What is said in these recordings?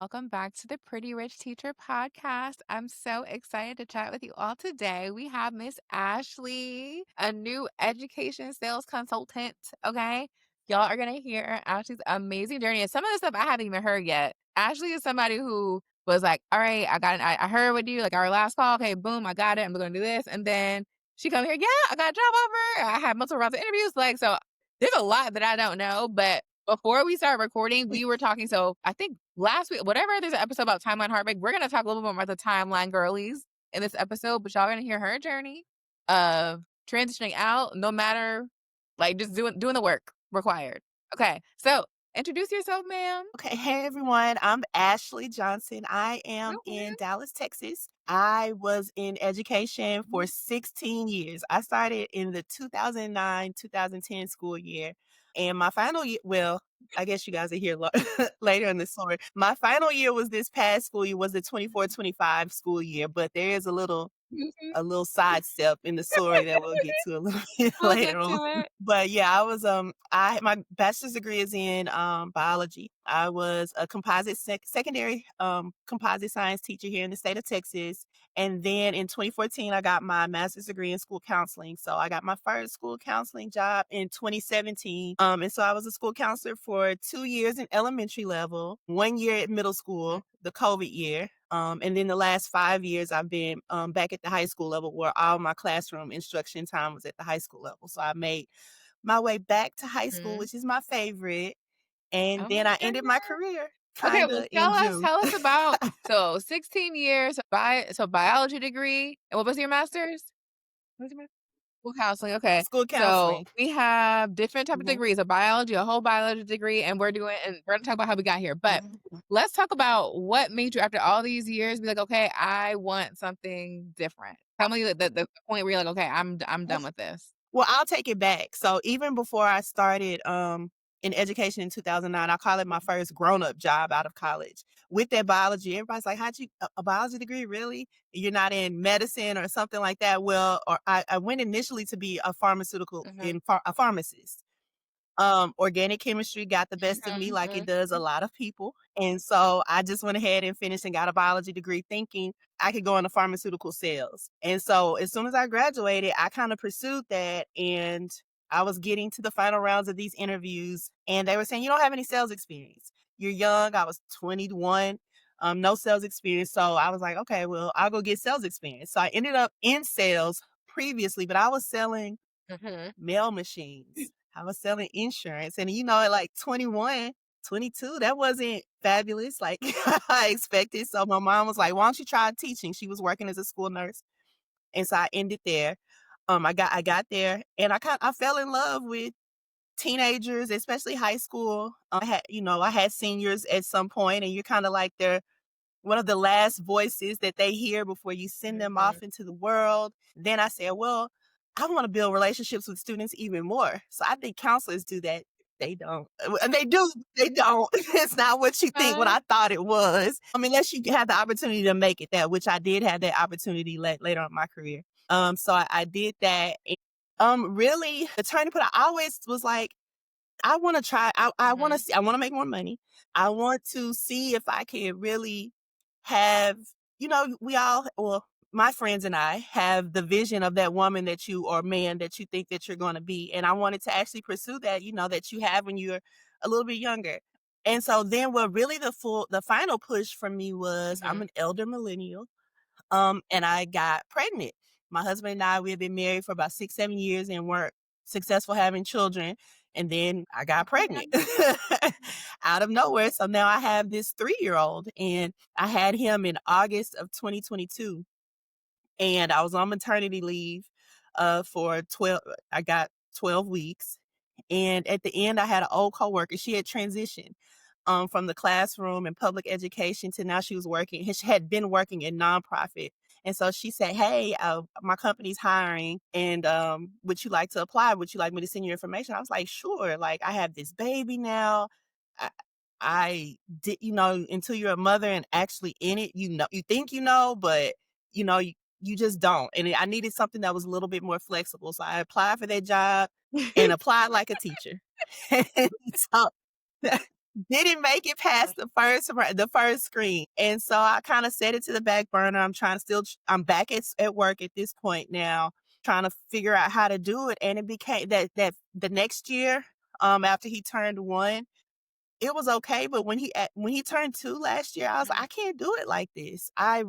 Welcome back to the Pretty Rich Teacher podcast. I'm so excited to chat with you all today. We have Miss Ashley, a new education sales consultant. Okay. Y'all are going to hear Ashley's amazing journey. And some of the stuff I haven't even heard yet. Ashley is somebody who was like, all right, I heard with you, like our last call. Okay, boom, I got it. I'm going to do this. And then she come here, yeah, I got a job offer. I had multiple rounds of interviews. Like, so there's a lot that I don't know, but before we start recording, we were talking. So I think last week, whatever, there's an episode about timeline heartbreak. We're going to talk a little bit more about the timeline girlies in this episode, but y'all going to hear her journey of transitioning out, no matter, like, just doing the work required. Okay. So introduce yourself, ma'am. Okay, hey everyone, I'm Ashley Johnson. I am in Okay. Dallas, Texas. I was in education for 16 years. I started in the 2009-2010 school year. And my final year, well, I guess you guys are here later in the story. My final year was this past school year, was the 24-25 school year, but there is Mhm. a little sidestep in the story that we'll get to a little bit We'll later get on. to it. But yeah, I was I my bachelor's degree is in biology. I was a secondary composite science teacher here in the state of Texas. And then in 2014 I got my master's degree in school counseling. So I got my first school counseling job in 2017. And so I was a school counselor for 2 years in elementary level, 1 year at middle school, the COVID year. And then the last 5 years, I've been back at the high school level where all my classroom instruction time was at the high school level. So I made my way back to high school, Mhm. which is my favorite. And Oh then my I ended my goodness. career Okay, kind well, of in June. tell us about, so 16 years, biology degree, and what was your master's? What was your master's? School counseling, okay. School So, counseling. we have different type of Mhm, degrees, a whole biology degree, and we're gonna talk about how we got here, but mhm. let's talk about what made you, after all these years, be like, "Okay, I want something different." Tell me the point where you're like, "Okay, I'm done with this." Well, I'll take it back. So even before I started in education in 2009, I call it my first grown-up job out of college. With that biology, everybody's like, "How'd you a biology degree, really? You're not in medicine or something like that?" Well, or I went initially to be a Mhm, a pharmacist. Organic chemistry got the best of me mhm, like it does a mhm, lot of people. And so I just went ahead and finished and got a biology degree thinking I could go into pharmaceutical sales. And so as soon as I graduated, I kind of pursued that and I was getting to the final rounds of these interviews and they were saying, you don't have any sales experience. You're young. I was 21, no sales experience. So I was like, okay, well, I'll go get sales experience. So I ended up in sales previously, but I was selling mhm. mail machines. I was selling insurance. And at like 21, 22, that wasn't fabulous like I expected. So my mom was like, why don't you try teaching? She was working as a school nurse. And so I ended there. I got there and I fell in love with teenagers, especially high school. I had seniors at some point, and you're kind of like their one of the last voices that they hear before you send them Mhm. off into the world. Then I said, well, I want to build relationships with students even more. So I think counselors do that. They don't. And they do, they don't. It's not what you think, what Uh, I thought it was. Unless you have the opportunity to make it that, which I did have that opportunity later on in my career. So I did that. Really, the turning point, I always was like, I want to try. I want to mhm, see. I want to make more money. I want to see if I can really have. We all, well, my friends and I have the vision of that woman that you or man that you think that you're going to be, and I wanted to actually pursue that. That you have when you're a little bit younger. And so then, what really the final push for me was I'm mhm. an elder millennial. And I got pregnant. My husband and I, we had been married for about 6, 7 years and weren't successful having children. And then I got pregnant out of nowhere. So now I have this 3-year-old and I had him in August of 2022. And I was on maternity leave for 12, I got 12 weeks. And at the end, I had an old coworker. She had transitioned from the classroom and public education to now she was working. She had been working in nonprofit. And so she said, hey, my company's hiring and would you like to apply? Would you like me to send you information? I was like, sure. Like I have this baby now. I, I did, until you're a mother and actually in it, you think but you know, you, you just don't. And I needed something that was a little bit more flexible. So I applied for that job and applied like a teacher. So didn't make it past the first screen, and so I kinda set it to the back burner. I'm trying to still I'm back at work at this point now, trying to figure out how to do it, and it became that the next year, after he turned 1, it was okay, but when he turned 2 last year, I was like, Mhm, "I can't do it like this." I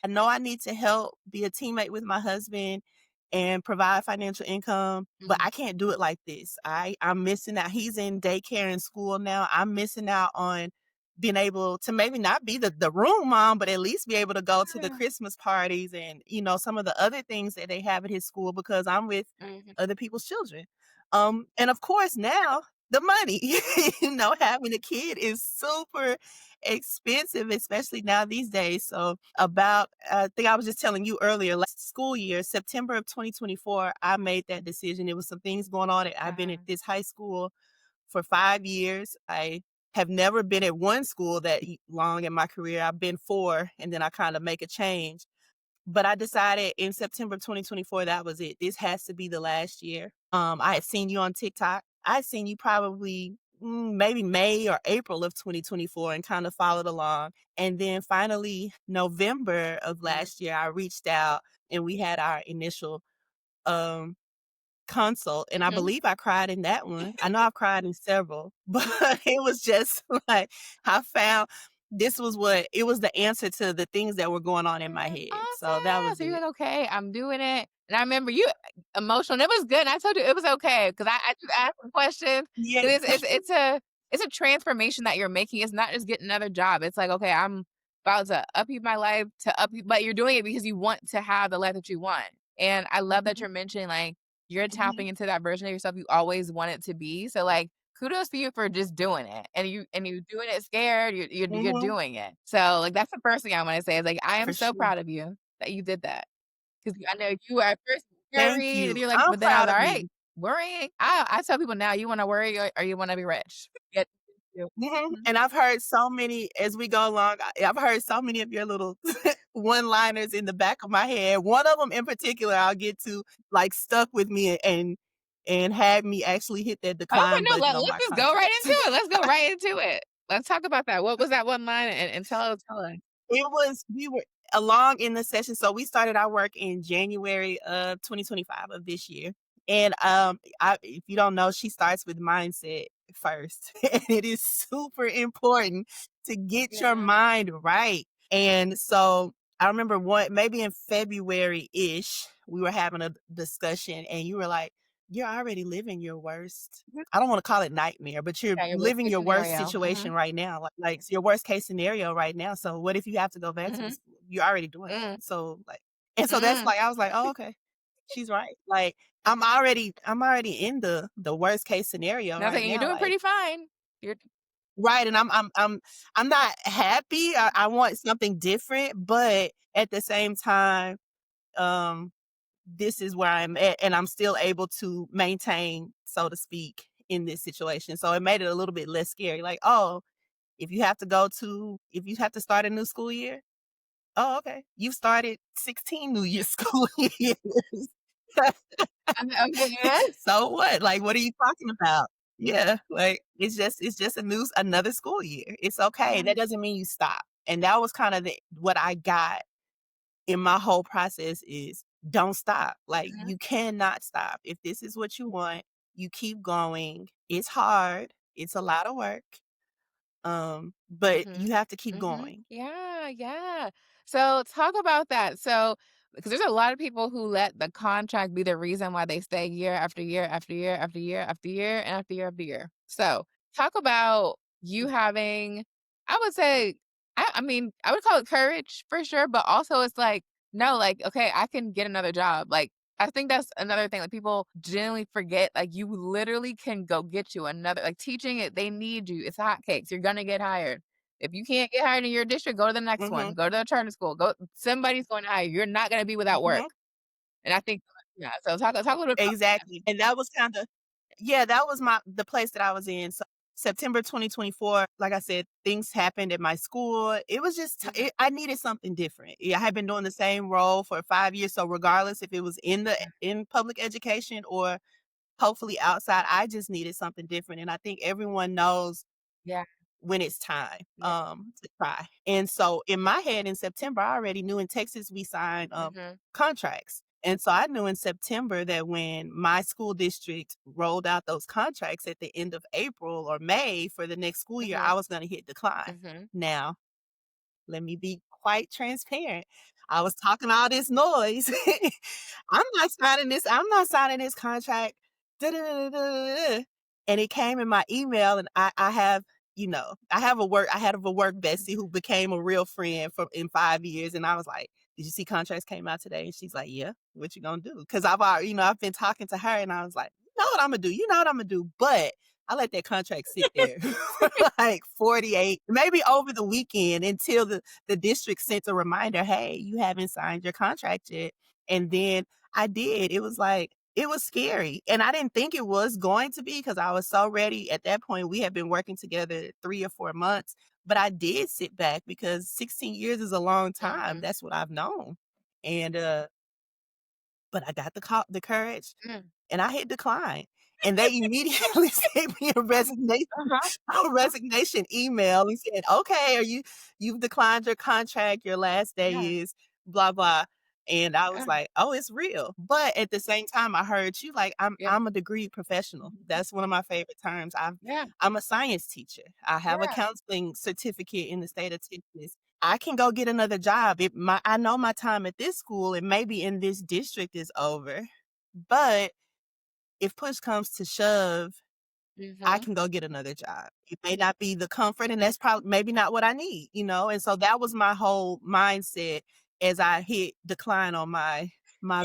know I need to help be a teammate with my husband and provide financial income, but mhm, I can't do it like this. I'm missing out. He's in daycare and school now. I'm missing out on being able to maybe not be the room mom, but at least be able to go to the yeah, Christmas parties and, some of the other things that they have at his school because I'm with mhm, other people's children. And of course now the money. Having a kid is super expensive, especially now these days. So about I think I was just telling you earlier, last school year, September of 2024, I made that decision. There was some things going on. I've been at uh-huh, this high school for 5 years. I have never been at one school long in my career. I've been four, and then I kind of make a change. But I decided in September 2024 that was it. This has to be the last year. I had seen you on TikTok. I had seen you probably maybe May or April of 2024 and kind of followed along. And then finally, November of mhm, last year, I reached out and we had our initial um, consult. And I mhm. believe I cried in that one. I know I've cried in several, but it was just like I found this was what it was the answer to the things that were going on in my That's head. So that awesome. was So you're it. like, "Okay, I'm doing it." And I remember you emotional, and it was good, and I told you it was okay because I just asked some questions. Yeah. 'Cause it's a transformation that you're making. It's not just getting another job. It's like, "Okay, I'm about to upheave my life to up," but you're doing it because you want to have the life that you want. And I love that Mhm, you're mentioning, like, you're mhm, tapping into that version of yourself you always wanted to be. So, like, kudos to you for just doing it, and you doing it scared, you're mhm, doing it. So, like, that's the first thing I wanna say is, like, I am for so sure. proud of you that you did that. 'Cause I know you were at first Thank worried, and you. you're like, I'm but then I was proud of alright, me. worrying I tell people now, you wanna worry or you wanna be rich. Get Mhm, Mhm. and I've heard so many as we go along, I've heard so many of your little one-liners in the back of my head. One of them in particular I'll get to, like, stuck with me and had me actually hit that Okay, decline no, button on let's my just go right contract. into it. Let's go right into it. Let's talk about that. What was that one line and tell us. It was we were along in the session, so we started our work in January of 2025 of this year, and, if you don't know, she starts with mindset first, and it is super important to get your Yeah. mind right, and so, I remember maybe in February-ish, we were having a discussion, and you were like, "You're already living your worst." Mhm. I don't wanna call it nightmare, but you're Yeah, your worst living case your worst scenario. situation Mhm. right now, like, it's your worst case scenario right now, so what if you have to go back to the Mhm. school? You're already doing it. Mm. So, like and so that's Mm. like I was like, "Oh, okay. She's right." Like, I'm already in the worst case scenario And I was like, right "And you're now, doing like pretty fine." You're right, and I'm not happy, I want something different, but at the same time, um, this is where I'm at, and I'm still able to maintain, so to speak, in this situation, so it made it a little bit less scary, like, "Oh, if you have to start a new school year, oh, okay. You've started 16 New Year school years. okay. So what? Like, what are you talking about? Yeah, like it's just another school year. It's okay. Mhm. That doesn't mean you stop. And that was kind of what I got in my whole process is don't stop. Like Mhm. you cannot stop. If this is what you want, you keep going. It's hard. It's a lot of work. But Mhm. you have to keep Mhm. going. Yeah, yeah. So talk about that. So because there's a lot of people who let the contract be the reason why they stay year after year after year after year after year and after year after year. So talk about you having, I would say, I mean, I would call it courage for sure, but also it's like, no, like, okay, I can get another job. Like, I think that's another thing. Like people genuinely forget, like you literally can go get you another, like teaching it, they need you. It's hotcakes. You're gonna get hired. If you can't get hired in your district, go to the next one. Mhm. Go to a charter school. Go somebody's going to hire you. You're not gonna be without work. Mhm. And I think yeah, so talk a little bit about that. Exactly. And that was kinda yeah, that was the place that I was in. So September 2024, like I said, things happened at my school. It was just Mhm. I needed something different. Yeah, I had been doing the same role for 5 years, so regardless if it was in public education or hopefully outside, I just needed something different, and I think everyone knows Yeah. when it's time Yeah. to try. And so in my head in September, I already knew in Texas we signed Mhm. contracts. And so I knew in September that when my school district rolled out those contracts at the end of April or May for the next school year, I Mhm. was going to hit decline. Mhm. Now, let me be quite transparent. I was talking all this noise. I'm not signing this contract. Da, da, da, da, da, da. And it came in my email and I have, I had a work bestie who became a real friend for in 5 years. And I was like, did you see contracts came out today? And she's like, yeah, what you gonna do? Cause I've already, I've been talking to her and I was like, you know what I'm gonna do? You know what I'm gonna do? But I let that contract sit there for like 48, maybe over the weekend until the district sent a reminder, hey, you haven't signed your contract yet. And then I did. It was like, it was scary. And I didn't think it was going to be because I was so ready. At that point, we had been working together 3 or 4 months. But I did sit back because 16 years is a long time. Mhm. That's what I've known. And but I got the courage Mm. and I hit decline. And they immediately sent me Uh-huh. a resignation email and said, "Okay, you've declined your contract. Your last day Yeah. is blah blah." And I was Yeah. like, "Oh, it's real." But at the same time, I heard you like Yeah. I'm a degree professional. Mhm. That's one of my favorite terms. Yeah. I'm a science teacher. I have a Yeah. counseling certificate in the state of Texas. I can go get another job. I know my time at this school and maybe in this district is over. But if push comes to shove, I Mhm. can go get another job. It may not be the comfort, and that's probably maybe not what I need, And so that was my whole mindset as I hit decline on my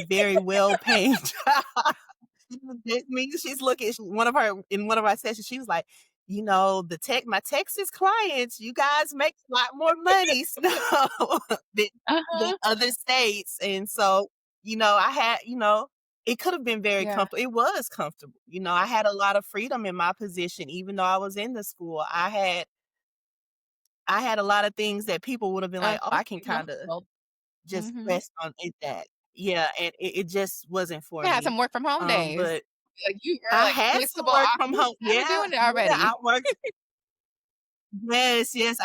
very well paying job. That means she's looking one of her in one of our sessions, she was like, my Texas clients, you guys make a lot more money than than Uh-huh. other states. And so, I had, it could have been very Yeah. comfortable. It was comfortable. I had a lot of freedom in my position, even though I was in the school. I had a lot of things that people would have been like, oh, Uh-huh. I can kind of Well, just mhm. rest on it that. Yeah, and it just wasn't for You had me. some work from home days. But Like, you are, I like, had some flexible work options. from You home. kinda Yeah, doing it yeah, I already. worked. Yes, yes.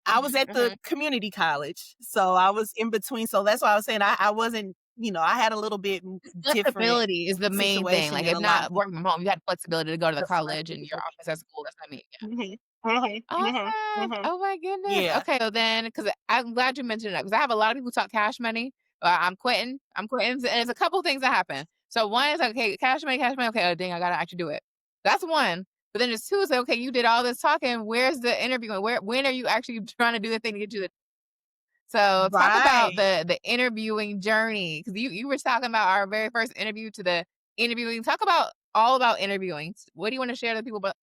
I was Mhm. at the Mhm. community college, so I was in between. So that's why I was saying I wasn't. I had a little bit different Flexibility is the main thing. situation Like, and if a lot not more working from home, you had flexibility to go to the the college and your flexibility. office at school. That's what I mean. Mhm, mhm, mhm, Awesome. mhm. Oh my goodness. Yeah, Okay, well then, because I'm glad you mentioned that because I have a lot of people talk cash money. I'm quitting. I'm quitting. And there's a couple things that happen. So one is like, okay, cash money, cash money. Okay, oh dang, I gotta actually do it. That's one. But then there's two is like, okay, you did all this talking. Where's the interview? When are you actually trying to do the thing to get you the so talk about right. the interviewing journey because you were talking about our very first interview to the interviewing. Talk about all about interviewing. What do you want to share to people about?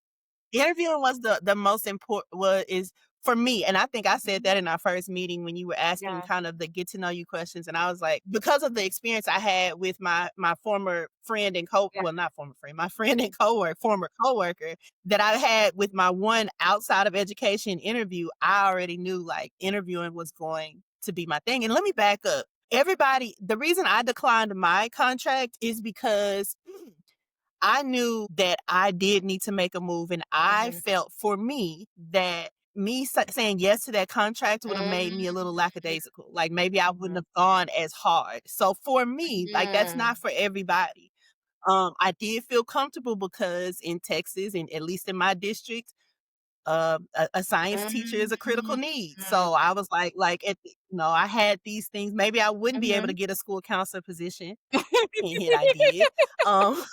Interviewing was the most important was is for me, and I think I said that in our first meeting when you were asking Yeah, kind of the get to know you questions, and I was like, because of the experience I had with my former friend and yeah. well, not former friend, my friend and former coworker that I had with my one outside of education interview, I already knew like interviewing was going to be my thing. And let me back up. The reason I declined my contract is because I knew that I did need to make a move, and I Mhm. felt for me that saying yes to that contract would have made me a little Mhm. lackadaisical. Like maybe I wouldn't Mhm. have gone as hard. So for me, like that's Mhm. not for everybody. I did feel comfortable because in Texas, and at least in my district, a science teacher is a critical Mhm. need. So I was I had these things. Maybe I wouldn't be able to Mhm. get a school counselor position. Hint, hint, I did. Um,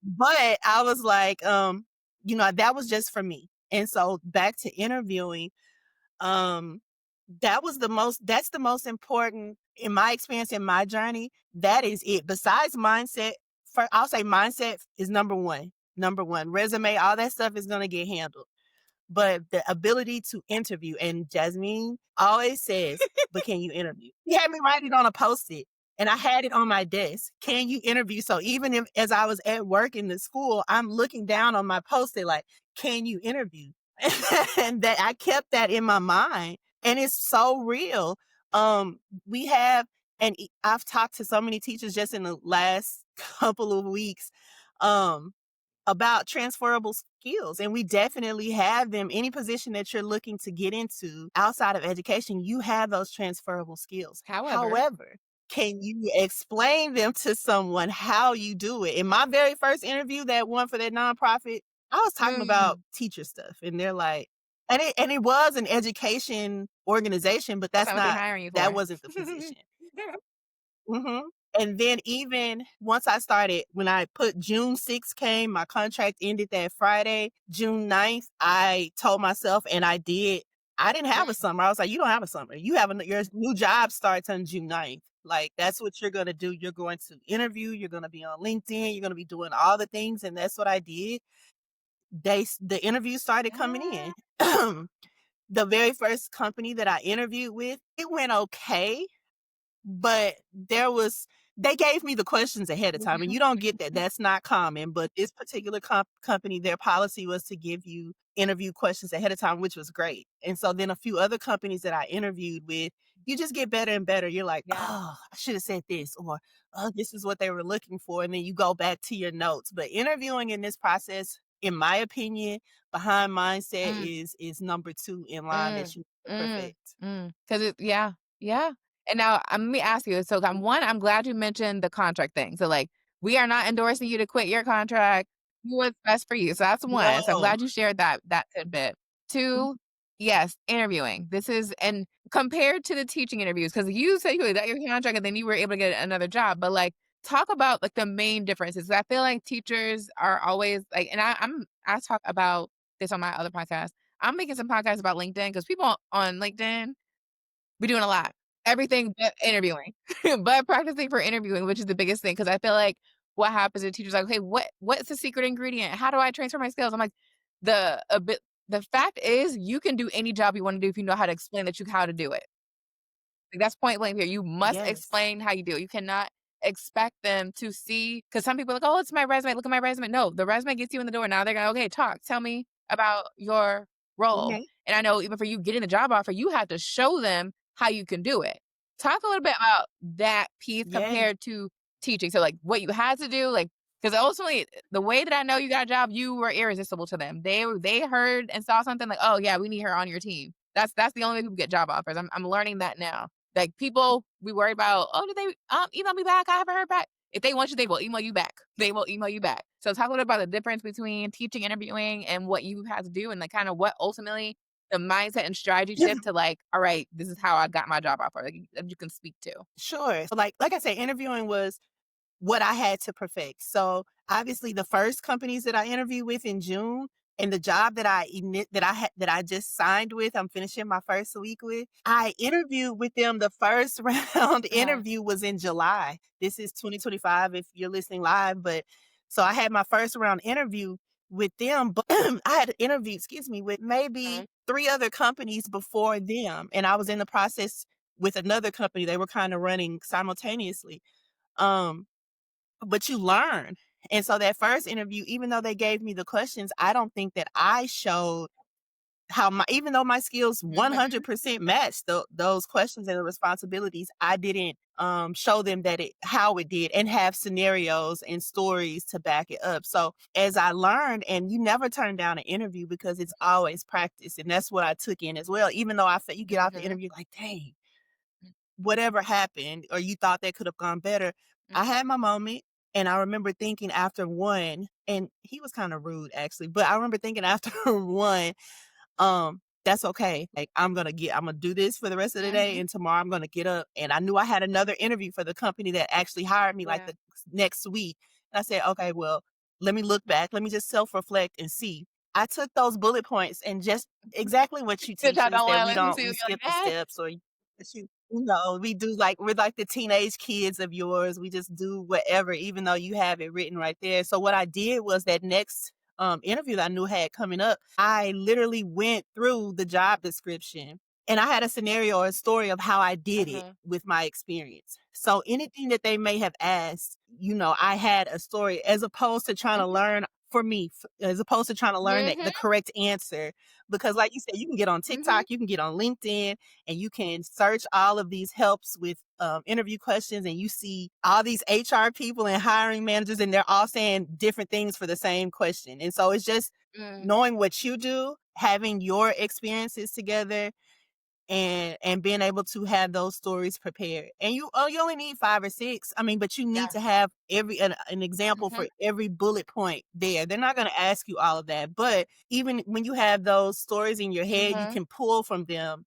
But I was like, that was just for me. And so back to interviewing, um, that's the most important in my experience in my journey. That is it. Besides mindset, I'll say mindset is number one. Number one. Resume, all that stuff is gonna get handled. But the ability to interview, and Jazmyne always says, "But can you interview?" He had me write it on a Post-it, and I had it on my desk. Can you interview? So even if as I was at work in the school, I'm looking down on my Post-it like, "Can you interview?" And that I kept that in my mind, and it's so real. We have, and I've talked to so many teachers just in the last couple of weeks. Um, about transferable skills. And we definitely have them. Any position that you're looking to get into outside of education, you have those transferable skills. However, However, can you explain them to someone how you do it? In my very first interview, that one for that nonprofit, I was talking about mm, teacher stuff, and they're like, and it was an education organization, but that's that's not what they're not hiring you that for. wasn't the position. Mhm. And then even once I started, when I put June 6th came, my contract ended that Friday. June 9th, I told myself, and I did. I didn't have a Mm, summer. I was like, "You don't have a summer. You have your new job starts on June 9th." Like, that's what you're gonna do. You're going to interview, you're gonna be on LinkedIn, you're gonna be doing all the things, and that's what I did. The interviews started coming yeah. in. The very first company that I interviewed with, it went okay. But they gave me the questions ahead of time, and you don't get that. That's not common, but this particular company, their policy was to give you interview questions ahead of time, which was great. And so then a few other companies that I interviewed with, you just get better and better. You're like, Yeah. "Oh, I should have said this," or, "Oh, this is what they were looking for," and then you go back to your notes. But interviewing in this process, in my opinion, behind mindset Mm. is number 2 in line that Mm, you need to mm, perfect. mm. 'Cause it yeah, yeah. And now, let me ask you, so, I'm glad you mentioned the contract thing. So, like, we are not endorsing you to quit your contract. Do what's best for you. So that's 1. So I'm No. glad you shared that tidbit. 2, yes, interviewing. This is and compared to the teaching interviews, because you said you got your contract and then you were able to get another job, but, like, talk about, like, the main differences. I feel like teachers are always, like, and I talk about this on my other podcast. I'm making some podcasts about LinkedIn because people on LinkedIn be doing a lot. Everything but interviewing, but practicing for interviewing, which is the biggest thing. Because I feel like what happens is teachers are like, "Okay, what's the secret ingredient? How do I transfer my skills?" I'm like, the a bit the fact is you can do any job you wanna do if you know how to explain that you how to do it. Like, that's point blank here. You must Yes. explain how you do it. You cannot expect them to see because some people are like, "Oh, it's my resume. Look at my resume." No, the resume gets you in the door. Now they're going, "Okay, talk. Tell me about your role." Mhm. And I know even for you getting the job offer, you have to show them how you can do it. Talk a little bit about that piece Yes. compared to teaching. So, like, what you had to do, like, because ultimately, the way that I know you got a job, you were irresistible to them. They heard and saw something like, "Oh yeah, we need her on your team." That's the only way people get job offers. I'm learning that now. Like, people we worry about, "Oh, did they, email me back? I haven't heard back." If they want you, they will email you back. They will email you back. So talk a little about the difference between teaching, interviewing, and what you had to do, and, like, kinda what ultimately the mindset and strategy shift to, like, "Alright, this is how I got my job offer," like, that you can speak to. Sure. So like I said, interviewing was what I had to perfect. So obviously the first companies that I interviewed with in June and the job that I just signed with, I'm finishing my first week with. I interviewed with them. The first round Uh-huh. interview was in July. This is 2025 if you're listening live, but so I had my first round interview with them, but I had interviewed, excuse me, with maybe Mhm. 3 other companies before them, and I was in the process with another company. They were kind of running simultaneously. Um, but you learn. And so that first interview, even though they gave me the questions, I don't think that I showed how my even though my skills Mhm. 100% matched those questions and the responsibilities, I didn't show them that it how it did and have scenarios and stories to back it up. So as I learned, and you never turn down an interview because it's always practice, and that's what I took in as well. Even though I felt you get out the Mhm. interview like, dang, whatever happened or you thought that could have gone better. Mhm. I had my moment, and I remember thinking after one, and he was kind of rude actually, but I remember thinking after one, that's okay. Like I'm gonna do this for the rest of the day, Mhm. and tomorrow I'm gonna get up. And I knew I had another interview for the company that actually hired me like Yeah. the next week. And I said, okay, well, let me look back. Let me just self-reflect and see. I took those bullet points and just exactly what you Good teach job, us don't that lie, let me see we what you're skip like, the "Eh." steps or you know, we do like we're like the teenage kids of yours. We just do whatever, even though you have it written right there. So what I did was that next interview that I knew had coming up, I literally went through the job description and I had a scenario or a story of how I did it Mhm. with my experience. So anything that they may have asked, you know, I had a story as opposed to trying to Mhm. learn for me, as opposed to trying to learn the Mhm, correct answer. Because, like you said, you can get on mhm, TikTok, you can get on LinkedIn, and you can search all of these helps with interview questions, and you see all these HR people and hiring managers, and they're all saying different things for the same question. And so it's just mm, knowing what you do, having your experiences together, and being able to have those stories prepared. And you only need 5 or 6. I mean, but you need to yes, have an example mhm, for every bullet point there. They're not going to ask you all of that, but even when you have those stories in your head, you mhm, can pull from them,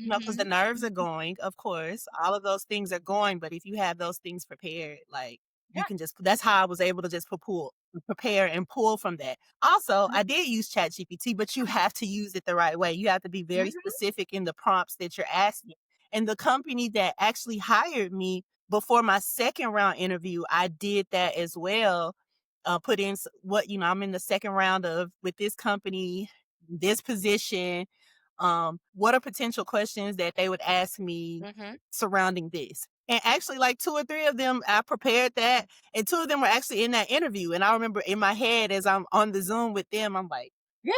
because the mhm, nerves are mhm, going, of course. All of those things are going, but if you have those things prepared, like, you yeah, can just that's how I was able to just prepare and pull from that. Also, mhm, I did use ChatGPT, but you have to use it the right way. You have to be very mhm, specific in the prompts that you're asking. And the company that actually hired me before my second round interview, I did that as well. Put in I'm in the second round of with this company, this position, what are potential questions that they would ask me mhm, surrounding this? And actually, like 2 or 3 of them, I prepared that, and 2 of them were actually in that interview. And I remember in my head as I'm on the Zoom with them, I'm like, yeah,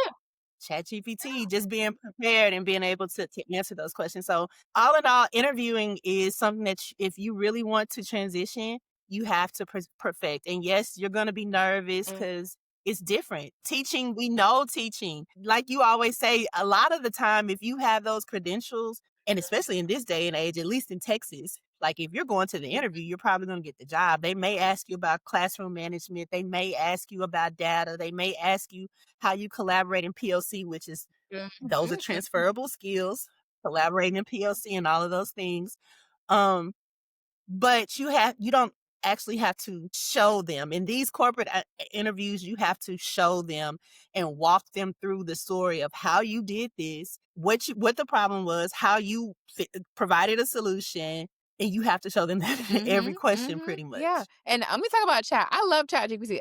ChatGPT, just being prepared and being able to answer those questions. So, all in all, interviewing is something that if you really want to transition, you have to perfect. And yes, you're going to be nervous mm, because it's different. Teaching, we know teaching. Like you always say, a lot of the time, if you have those credentials, and especially in this day and age, at least in Texas, like if you're going to the mhm, interview, you're probably going to get the job. They may ask you about classroom management. They may ask you about data. They may ask you how you collaborate in POC, which is mhm, those are mhm, transferable skills, collaborating in POC and all of those things. Um, but you don't actually have to show them in these corporate interviews. You have to show them and walk them through the story of how you did this, what the problem was, how you provided a solution, and you have to show them that in every mhm, question mhm, pretty yeah, much. and let me talk about chat. I love ChatGPT.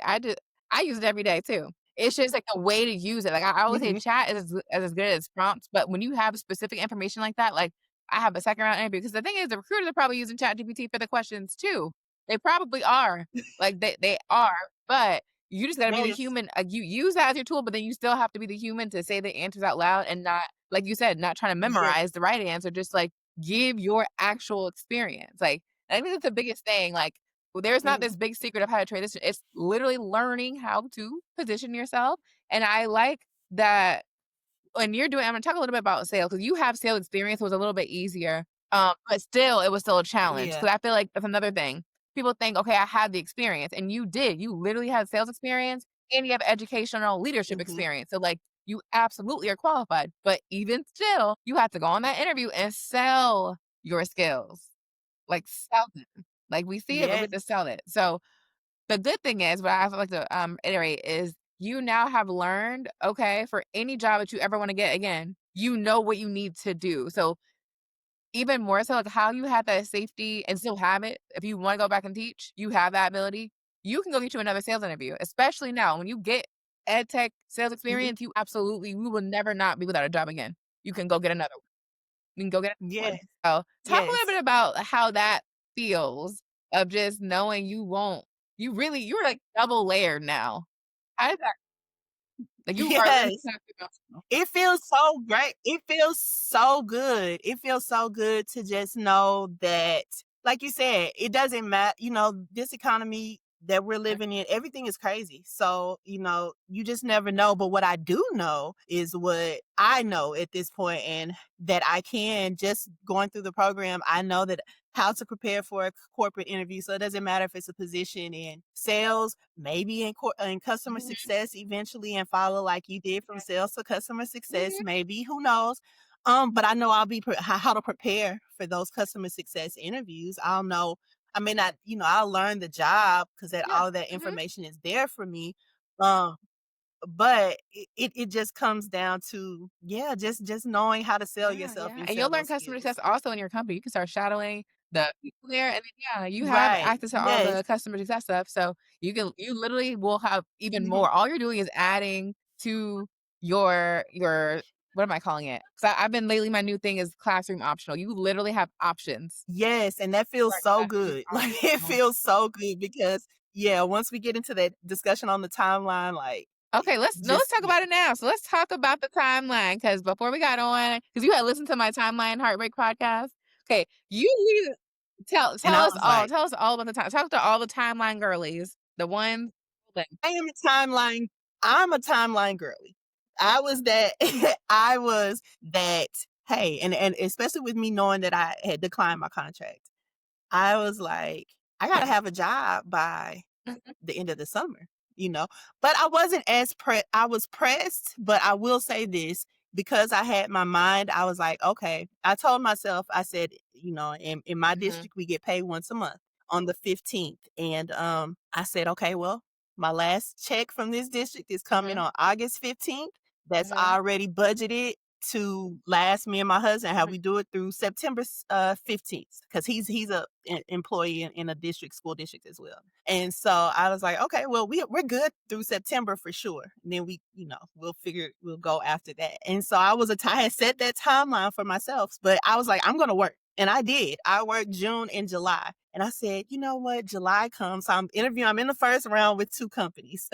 I use it every day too. It's just like the way to use it. Like I always say Hmm. chat is as good as prompts, but when you have specific information like that, like I have a second round interview because the thing is the recruiters are probably using ChatGPT for the questions too. They probably are. Like they are, but you just gotta be the Yes. human. You use that as your tool, but then you still have to be the human to say the answers out loud and not, like you said, not trying to Yes. memorize the right answer. Just like give your actual experience. Like I think that's the biggest thing. Like there's not this Yes. big secret of how to transition. It's literally learning how to position yourself. And I like that when you're doing I'm gonna talk a little bit about sales because you have sales experience was a little bit easier. But still it was still a challenge. Yeah. Cause I feel like that's another thing. People think, okay, I had the experience. And you did. You literally had sales experience and you have educational leadership Hmm. experience. So like you absolutely are qualified. But even still, you have to go on that interview and sell your skills. Like sell them. Like we see it, but we have Yes. to sell it. So the good thing is, what I also like to, iterate is you now have learned, okay, for any job that you ever wanna get again, you know what you need to do. So, even more so, like, how you had that safety and still have it, if you wanna go back and teach, you have that ability. You can go get you another sales interview, especially now when you get EdTech sales Hmm. experience, you will never not be without a job again. You can go get another one. You can go get another Yes. one. So, talk a little Yes. bit about how that feels of just knowing you're, like, double layered now. How does that like, you are literally Yes. multidimensional. It feels so great. It feels so good. It feels so good to just know that, like you said, it doesn't matter. This economy that we're living in, everything is crazy. So, you just never know. But what I do know is what I know at this point, and that I can just going through the program, I know that how to prepare for a corporate interview. So it doesn't matter if it's a position in sales, maybe in customer Mhm, success eventually, and follow like you did from sales to customer success, mhm, maybe, who knows? But I know I'll be how to prepare for those customer success interviews. I'll know. I may not, I'll learn the job because that yeah, all of that mhm, information is there for me. Um, but it just comes down to, yeah, just knowing how to sell yeah, yourself yeah, and and sell you'll learn those customer success skills. also in your company. You can start shadowing the people there, and then, yeah, you have Right. access to all Yes. the customer success stuff, so you literally will have even Mhm. more. All you're doing is adding to your what am I calling it? 'Cause I've been lately my new thing is classroom optional. You literally have options. Yes, and that You feels are so classroom good. Like, it optional. feels so good because yeah, once we get into that discussion on the timeline, like, Okay, let's just talk yeah. about it now. So let's talk about the timeline because before we got on, because you had listened to my timeline heartbreak podcast. Okay, you need to And I was like, tell us all about the time. Talk to all the timeline girlies, the ones. I am a timeline I'm a timeline girly. I was that I was that, hey, and especially with me knowing that I had declined my contract, I was like, I gotta have a job by Mhm, the end of the summer, you know? But I wasn't as I was pressed, but I will say this, because I had my mind, I was like, okay. I told myself, I said, in my mhm, district, we get paid once a month on the 15th. And I said, okay, well, my last check from this district is coming mhm, on August 15th. That's mhm, already budgeted to last me and my husband, how mhm, we do it through September 15th, because he's a employee in a district school district as well. And so I was like, okay, well, we're good through September for sure. And then we'll go after that. And so I had set that timeline for myself, but I was like, I'm gonna work. And I did. I worked June and July. And I said, you know what? July comes. So I'm in the first round with two companies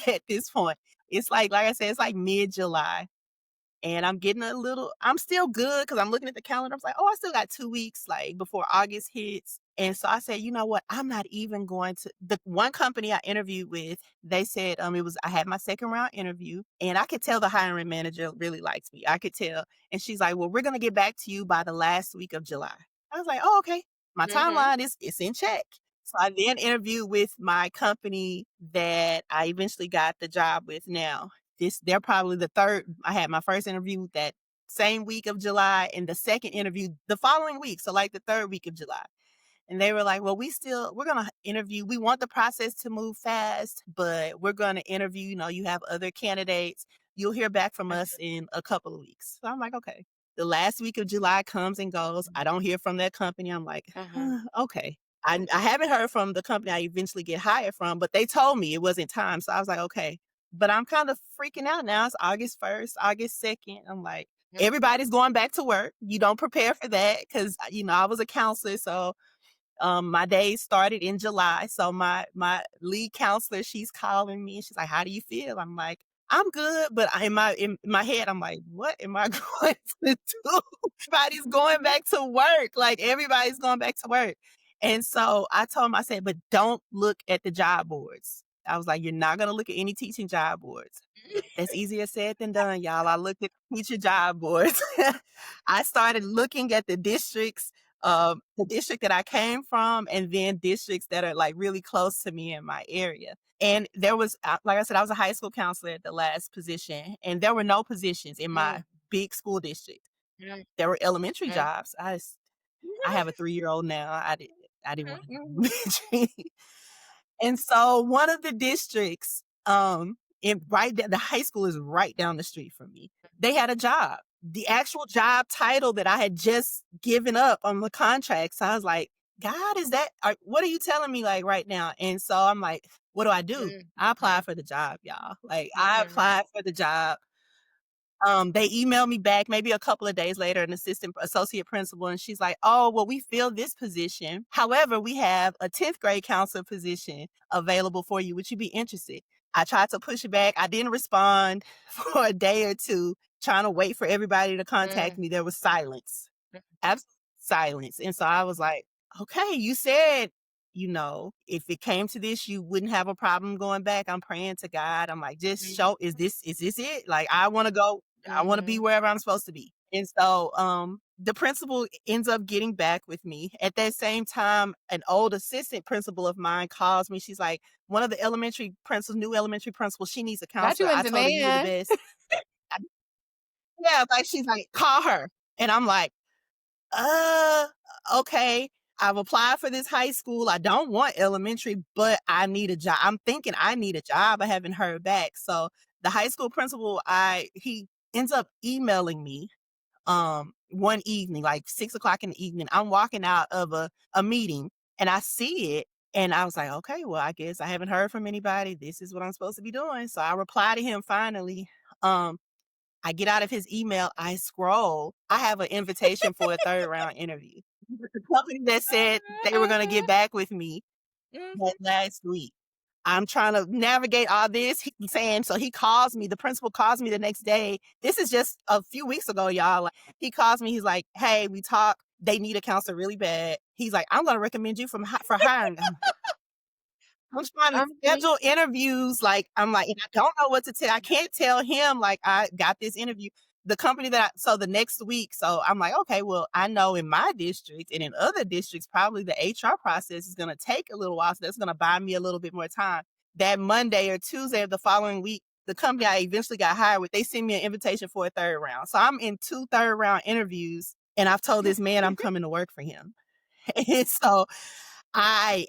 at this point. It's like I said, it's like mid-July. And I'm still good because I'm looking at the calendar. I was like, oh, I still got 2 weeks like before August hits. And so I said, you know what? I'm not even going to the one company I interviewed with, they said I had my second round interview and I could tell the hiring manager really likes me. I could tell. And she's like, well, we're gonna get back to you by the last week of July. I was like, oh, okay. My mhm, timeline is it's in check. So I then interviewed with my company that I eventually got the job with now. They're probably the third. I had my first interview that same week of July and the second interview the following week. So like the third week of July. And they were like, well, we're going to interview. We want the process to move fast, but we're going to interview. You have other candidates. You'll hear back from us in a couple of weeks. So I'm like, okay. The last week of July comes and goes. I don't hear from that company. I'm like, mhm, okay. I haven't heard from the company I eventually get hired from, but they told me it wasn't time. So I was like, okay. But I'm kind of freaking out now. It's August 1st, August 2nd. I'm like, mhm, everybody's going back to work. You don't prepare for that because, I was a counselor. So my days started in July. So my lead counselor, she's calling me and she's like, "How do you feel?" I'm like, "I'm good," but in my head, I'm like, "What am I going to do?" Everybody's going back to work. Like everybody's going back to work. And so I told him, I said, "But don't look at the job boards." I was like, "You're not gonna look at any teaching job boards." That's easier said than done, y'all. I looked at teacher job boards. I started looking at the district that I came from, and then districts that are like really close to me in my area. And there was, like I said, I was a high school counselor at the last position, and there were no positions in mm, my big school district. mm, There were elementary mm. jobs. I have a 3-year-old now. I didn't want Mhm, to. And so one of the districts, the high school is right down the street from me. They had a job. The actual job title that I had just given up on the contract. So I was like, God, what are you telling me like right now? And so I'm like, what do I do? mhm, I mhm, applied for the job, y'all. Like I mhm. applied for the job. They emailed me back maybe a couple of days later, an associate principal, and she's like, "Oh, well, we filled this position. However, we have a 10th grade counselor position available for you. Would you be interested?" I tried to push it back. I didn't respond for a day or two, trying to wait for everybody to contact Mm, me. There was silence, mm, absolute silence. And so I was like, okay, you said, if it came to this, you wouldn't have a problem going back. I'm praying to God. I'm like, just mhm, show, is this it? Like, I want to be mhm. wherever I'm supposed to be. And so, the principal ends up getting back with me. At that same time, an old assistant principal of mine calls me. She's like, one of the new elementary principals, she needs a Got you counselor. in I told her you were the demand. best. I- Yeah, like she's like, call her. And I'm like, uh, okay. I've applied for this high school. I don't want elementary, but I need a job. I'm thinking I need a job. I haven't heard back. So the high school principal, he ends up emailing me one evening, like 6 o'clock in the evening. I'm walking out of a meeting and I see it. And I was like, okay, well, I guess I haven't heard from anybody. This is what I'm supposed to be doing. So I reply to him finally. I get out of his email, I scroll. I have an invitation for a third round interview. The company that said they were gonna get back with me. Mhm. That last week. I'm trying to navigate all this. He's saying, so he calls me, the principal calls me the next day. This is just a few weeks ago, y'all. Like, he calls me, he's like, hey, we talk. They need a counselor really bad. He's like, I'm gonna recommend you for hiring. I'm trying to Mhm. schedule interviews. Like, I'm like, and I don't know what to tell. I can't tell him, like, I got this interview. The company so the next week, so I'm like, okay, well, I know in my district and in other districts, probably the HR process is going to take a little while. So that's going to buy me a little bit more time. That Monday or Tuesday of the following week, the company I eventually got hired with, they send me an invitation for a third round. So I'm in 2 third-round interviews, and I've told this man I'm coming to work for him. And so I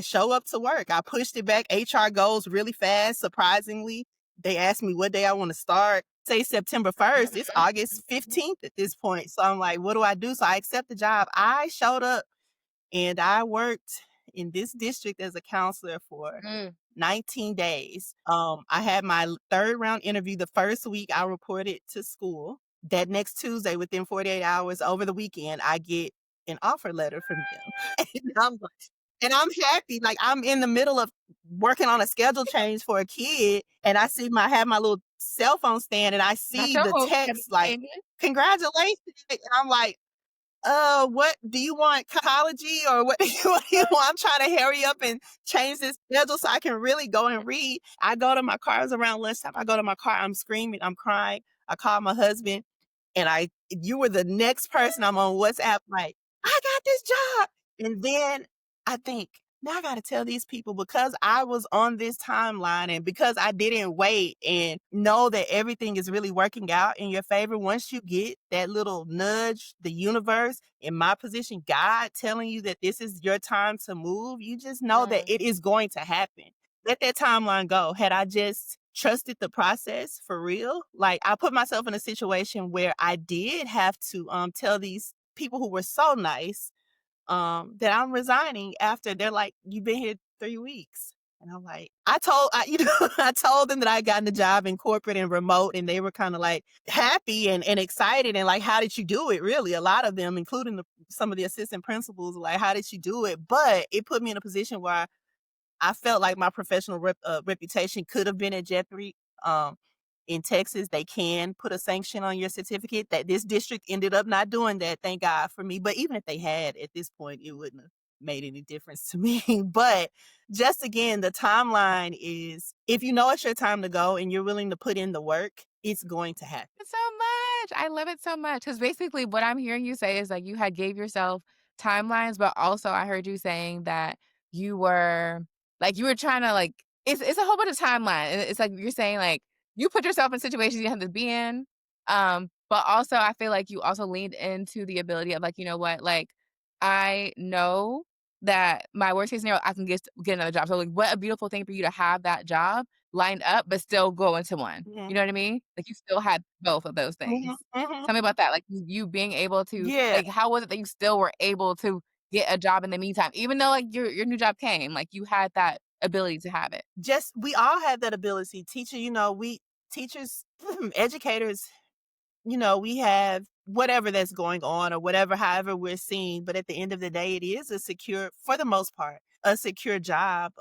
show up to work. I pushed it back. HR goes really fast, surprisingly. They asked me what day I want to start. Say September 1st. It's Mhm. August 15th at this point. So I'm like, what do I do? So I accept the job. I showed up and I worked in this district as a counselor for Mm. 19 days. I had my third round interview the first week I reported to school. That next Tuesday, within 48 hours over the weekend, I get an offer letter from them. And I'm happy. Like, I'm in the middle of working on a schedule change for a kid, and I have my little cell phone stand, and I Not see your the hopes gonna text be like, changing. "Congratulations," and I'm like, what do you want, psychology or what what do you want? I'm trying to hurry up and change this schedule so I can really go and read. I go to my car, it was around lunchtime. I go to my car, I'm screaming, I'm crying. I call my husband, and you were the next person I'm on WhatsApp, like, I got this job. And then I think, now I gotta tell these people, because I was on this timeline and because I didn't wait and know that everything is really working out in your favor. Once you get that little nudge, the universe, in my position, God telling you that this is your time to move, you just know that Mm. it is going to happen. Let that timeline go. Had I just trusted the process for real, like, I put myself in a situation where I did have to tell these people who were so nice that I'm resigning after. They're like, "You've been here 3 weeks." And I'm like, I told them that I gotten the job in corporate and remote, and they were kinda, like, happy and excited and like, "How did you do it?" Really, a lot of them, including some of the assistant principals, were like, "How did you do it?" But it put me in a position where I felt like my professional reputation could have been at jeopardy. Um, in Texas, they can put a sanction on your certificate. That this district ended up not doing that, thank God for me. But even if they had, at this point, it wouldn't have made any difference to me. But just again, the timeline is, if you know it's your time to go and you're willing to put in the work, it's going to happen. So much. I love it so much because basically what I'm hearing you say is like you had gave yourself timelines, but also I heard you saying that you were you were trying to it's a whole bunch of timeline. And it's like you're saying like you put yourself in situations you have to be in. But also I feel like you also leaned into the ability of like, you know what, like I know that my worst case scenario I can get another job. So like what a beautiful thing for you to have that job lined up, but still go into one. Mhm, You know what I mean? Like, you still had both of those mhm, things. mhm. Tell me about that, like, you being able to Yeah, like, how was it that you still were able to get a job in the meantime? Even though, like, your new job came, like, you had that ability to have it. just we all have that ability. We teachers, educators, we have whatever that's going on or whatever, however we're seeing. But at the end of the day, it is for the most part, a secure job.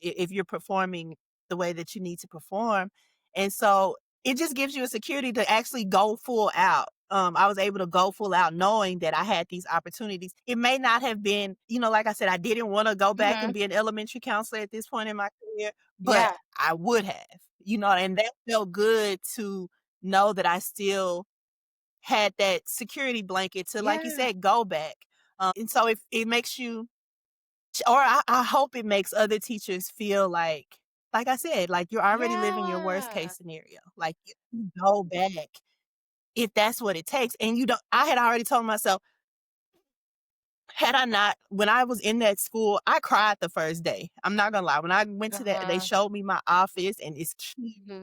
If you're performing the way that you need to perform. And so it just gives you a security to actually go full out. I was able to go full out knowing that I had these opportunities. It may not have been, like I said, I didn't want to go back Mhm. and be an elementary counselor at this point in my career, but Yeah. I would have, and that felt good to know that I still had that security blanket to, like you Yeah. said, go back. And so if it makes you, or I hope it makes other teachers feel like I said, like you're already living your worst Yeah. case scenario. Like, you can go back if that's what it takes. And I had already told myself, had I not, when I was in that school, I cried the first day. I'm not gonna lie. When I went to that, they Uh-huh. showed me my office, and it's kids.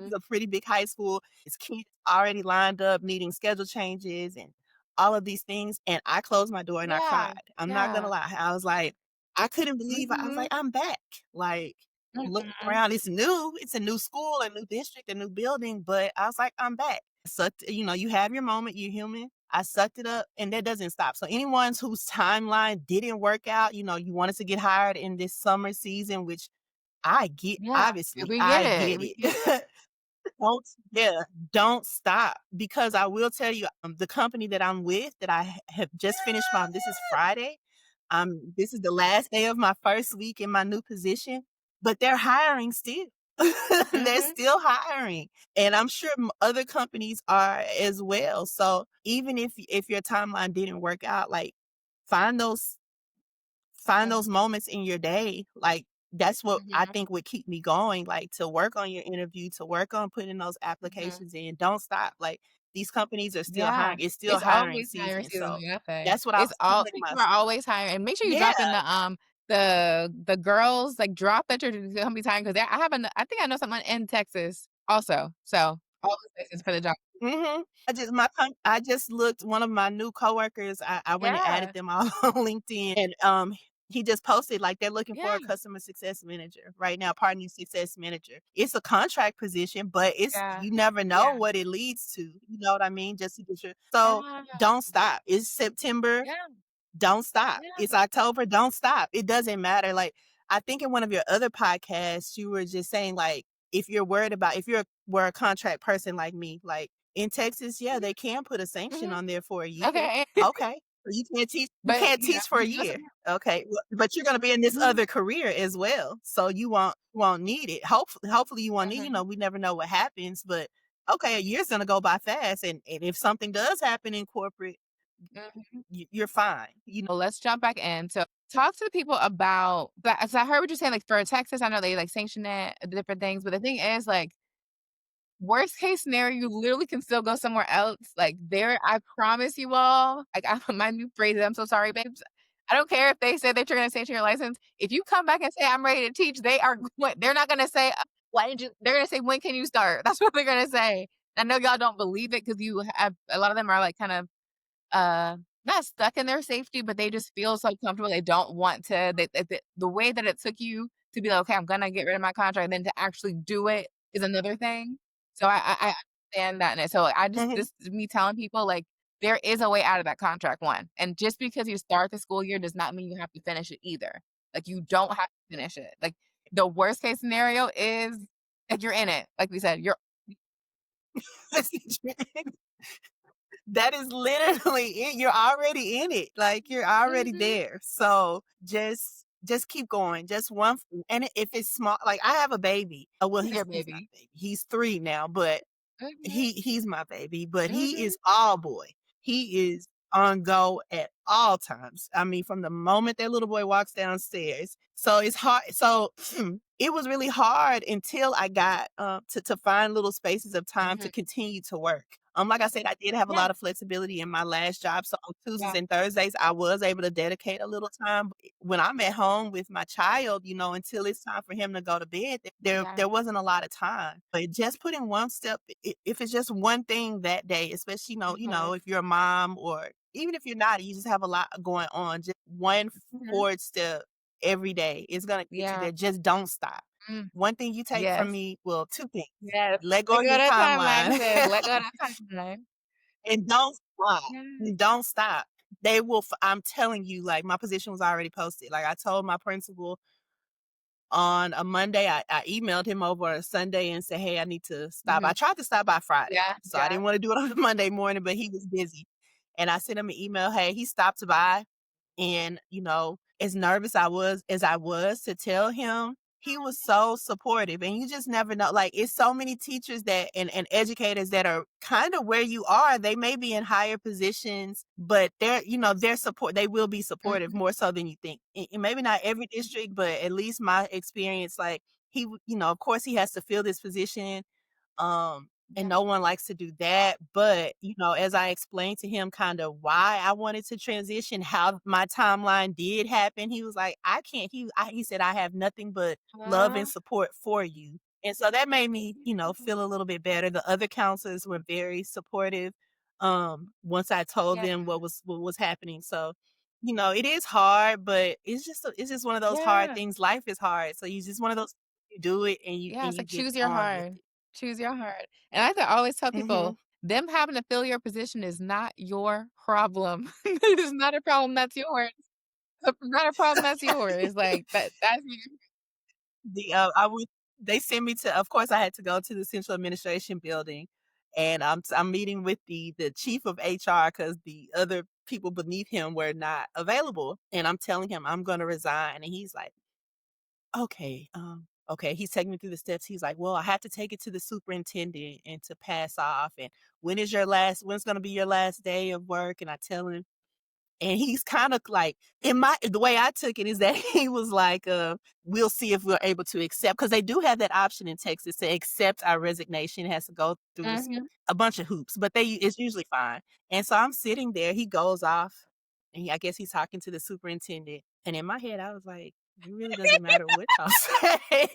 It's Mhm. a pretty big high school. It's kids already lined up, needing schedule changes and all of these things. And I closed my door and I Yeah. cried. I'm not gonna Yeah. lie. I was like, I couldn't believe. I was Mhm. like, I'm back. Like, looking Mhm. around, it's new. It's a new school, a new district, a new building. But I was like, I'm back. So, you have your moment. You're human. I sucked it up, and that doesn't stop. So anyone whose timeline didn't work out, you wanted to get hired in this summer season, which I get, Yeah, obviously, we get I it, get we get it. it. Don't yeah, don't stop because I will tell you, the company that I'm with that I have just finished my this is Friday. This is the last day of my first week in my new position, but they're hiring still. They're Mhm, still hiring, and I'm sure other companies are as well. So even if your timeline didn't work out, like find those find mhm, those moments in your day, like, that's what I mhm, think would keep me going, like, to work on your interview, to work on putting those mhm. applications in. Don't stop, like, these companies are still Yeah, hiring. It's still it's hiring always hiring season, season, so like I say. that's what I It's was all telling people are myself. always hiring, and make sure you Yeah, drop in the girls, like, drop that your company's hiring 'cause I think I know someone in Texas also, so all those places for the job. mhm. I just looked one of my new coworkers, I went and added Yeah, them all on LinkedIn, and, he just posted, like, they're looking for yeah, a customer success manager right now, partner success manager. It's a contract position, but it's yeah, you never know yeah, what it leads to, you know what I mean? Just to get your so, yeah, don't stop. It's September, yeah, don't stop. yeah, It's October, don't stop. It doesn't matter. Like, I think in one of your other podcasts, you were just saying, like, if you're worried about if you're were a contract person like me, like in Texas, yeah, they can put a sanction mhm, on there for a year. okay, Okay. So you but, can't teach for a you know year. something Okay. But you're gonna be in this mhm, other career as well. So you won't need it. Hopefully you won't need, mhm, we never know what happens, but okay, a year's gonna go by fast. And if something does happen in corporate, mhm. you're fine. Well, let's jump back in. So, talk to the people about that. So, I heard what you're saying. Like for Texas, I know they like sanction it, different things. But the thing is, like, worst case scenario, you literally can still go somewhere else. Like there, I promise you all. Like my new phrase. I'm so sorry, babes. I don't care if they say that you're going to sanction your license. If you come back and say I'm ready to teach, they're not going to say why did you. They're going to say when can you start. That's what they're going to say. I know y'all don't believe it because you have a lot of them are like kind of uh, not stuck in their safety, but they just feel so comfortable, they don't want to the way that it took you to be like, "Okay, I'm gonna get rid of my contract," and then to actually do it is another thing. So I understand that, and so I just Mhm. this is me telling people, like, there is a way out of that contract, one, and just because you start the school year does not mean you have to finish it either. Like, you don't have to finish it. Like, the worst case scenario is, like, you're in it. Like we said, you're That is literally it. You're already in it. Like you're already mhm, there. So just keep going. Just and if it's small, like I have a baby. Oh, well, your he's not baby. a baby. He's 3 now, but Mhm, he's my baby, but he mhm, is all boy. He is on go at all times. I mean, from the moment that little boy walks downstairs. So it's hard. So it was really hard until I got to find little spaces of time to mhm. continue to work. Like I said, I did have a Yeah, lot of flexibility in my last job. So on Tuesdays yeah. and Thursdays, I was able to dedicate a little time. When I'm at home with my child, until it's time for him to go to bed, Yeah. there wasn't a lot of time. But just putting one step, if it's just one thing that day, especially Mhm, if you're a mom or even if you're not, you just have a lot going on. Just one mhm. forward step every day is gonna get you Yeah. there. Just don't stop. Mm. One thing you take from Yes. me, well, two things. Yes. Let go Let of go your of that timeline, timeline sis. Let go of that timeline. and don't stop. Yeah. And don't stop. They will. I'm telling you, like my position was already posted. Like I told my principal on a Monday, I emailed him over on a Sunday and said, "Hey, I need to stop." I Mhm. tried to stop by Friday, Yeah, so I yeah. didn't want to do it on a Monday morning, but he was busy, and I sent him an email. Hey, he stopped by, and as nervous as I was to tell him, he was so supportive. And you just never know. Like it's so many teachers and educators that are kind of where you are. They may be in higher positions, but their support, they will be supportive Mhm. more so than you think. And maybe not every district, but at least my experience, like of course he has to fill this position and Yeah. no one likes to do that. But, as I explained to him kind of why I wanted to transition, how my timeline did happen, he was like, I can't, he said, I have nothing but love and Uh, support for you. And so that made me, feel a little bit better. The other counselors were very supportive. Once I told yeah. them what was happening. So, it is hard, but it's just one of those hard Yeah. things. Life is hard. So you just one of those you do it and you Yeah, and it's you like get choose your on with heart. it. Choose your heart. And I always tell people, Mhm. them having to fill your position is not your problem. It is not a problem that's yours. Not a problem that's yours. Like, that's you. I would they sent me to, of course, I had to go to the central administration building, and I'm meeting with the chief of HR because the other people beneath him were not available, and I'm telling him I'm gonna resign, and he's like, "Okay, okay." He's taking me through the steps. He's like, "Well, I have to take it to the superintendent and to pass off, and when's gonna be your last day of work?" And I tell him, and he's kinda like the way I took it is that he was like, "We'll see if we're able to accept," because they do have that option in Texas to accept our resignation. It has to go through Mhm. a bunch of hoops, but it's usually fine. And so I'm sitting there, he goes off, and I guess he's talking to the superintendent, and in my head, I was like, "It really doesn't matter what y'all say.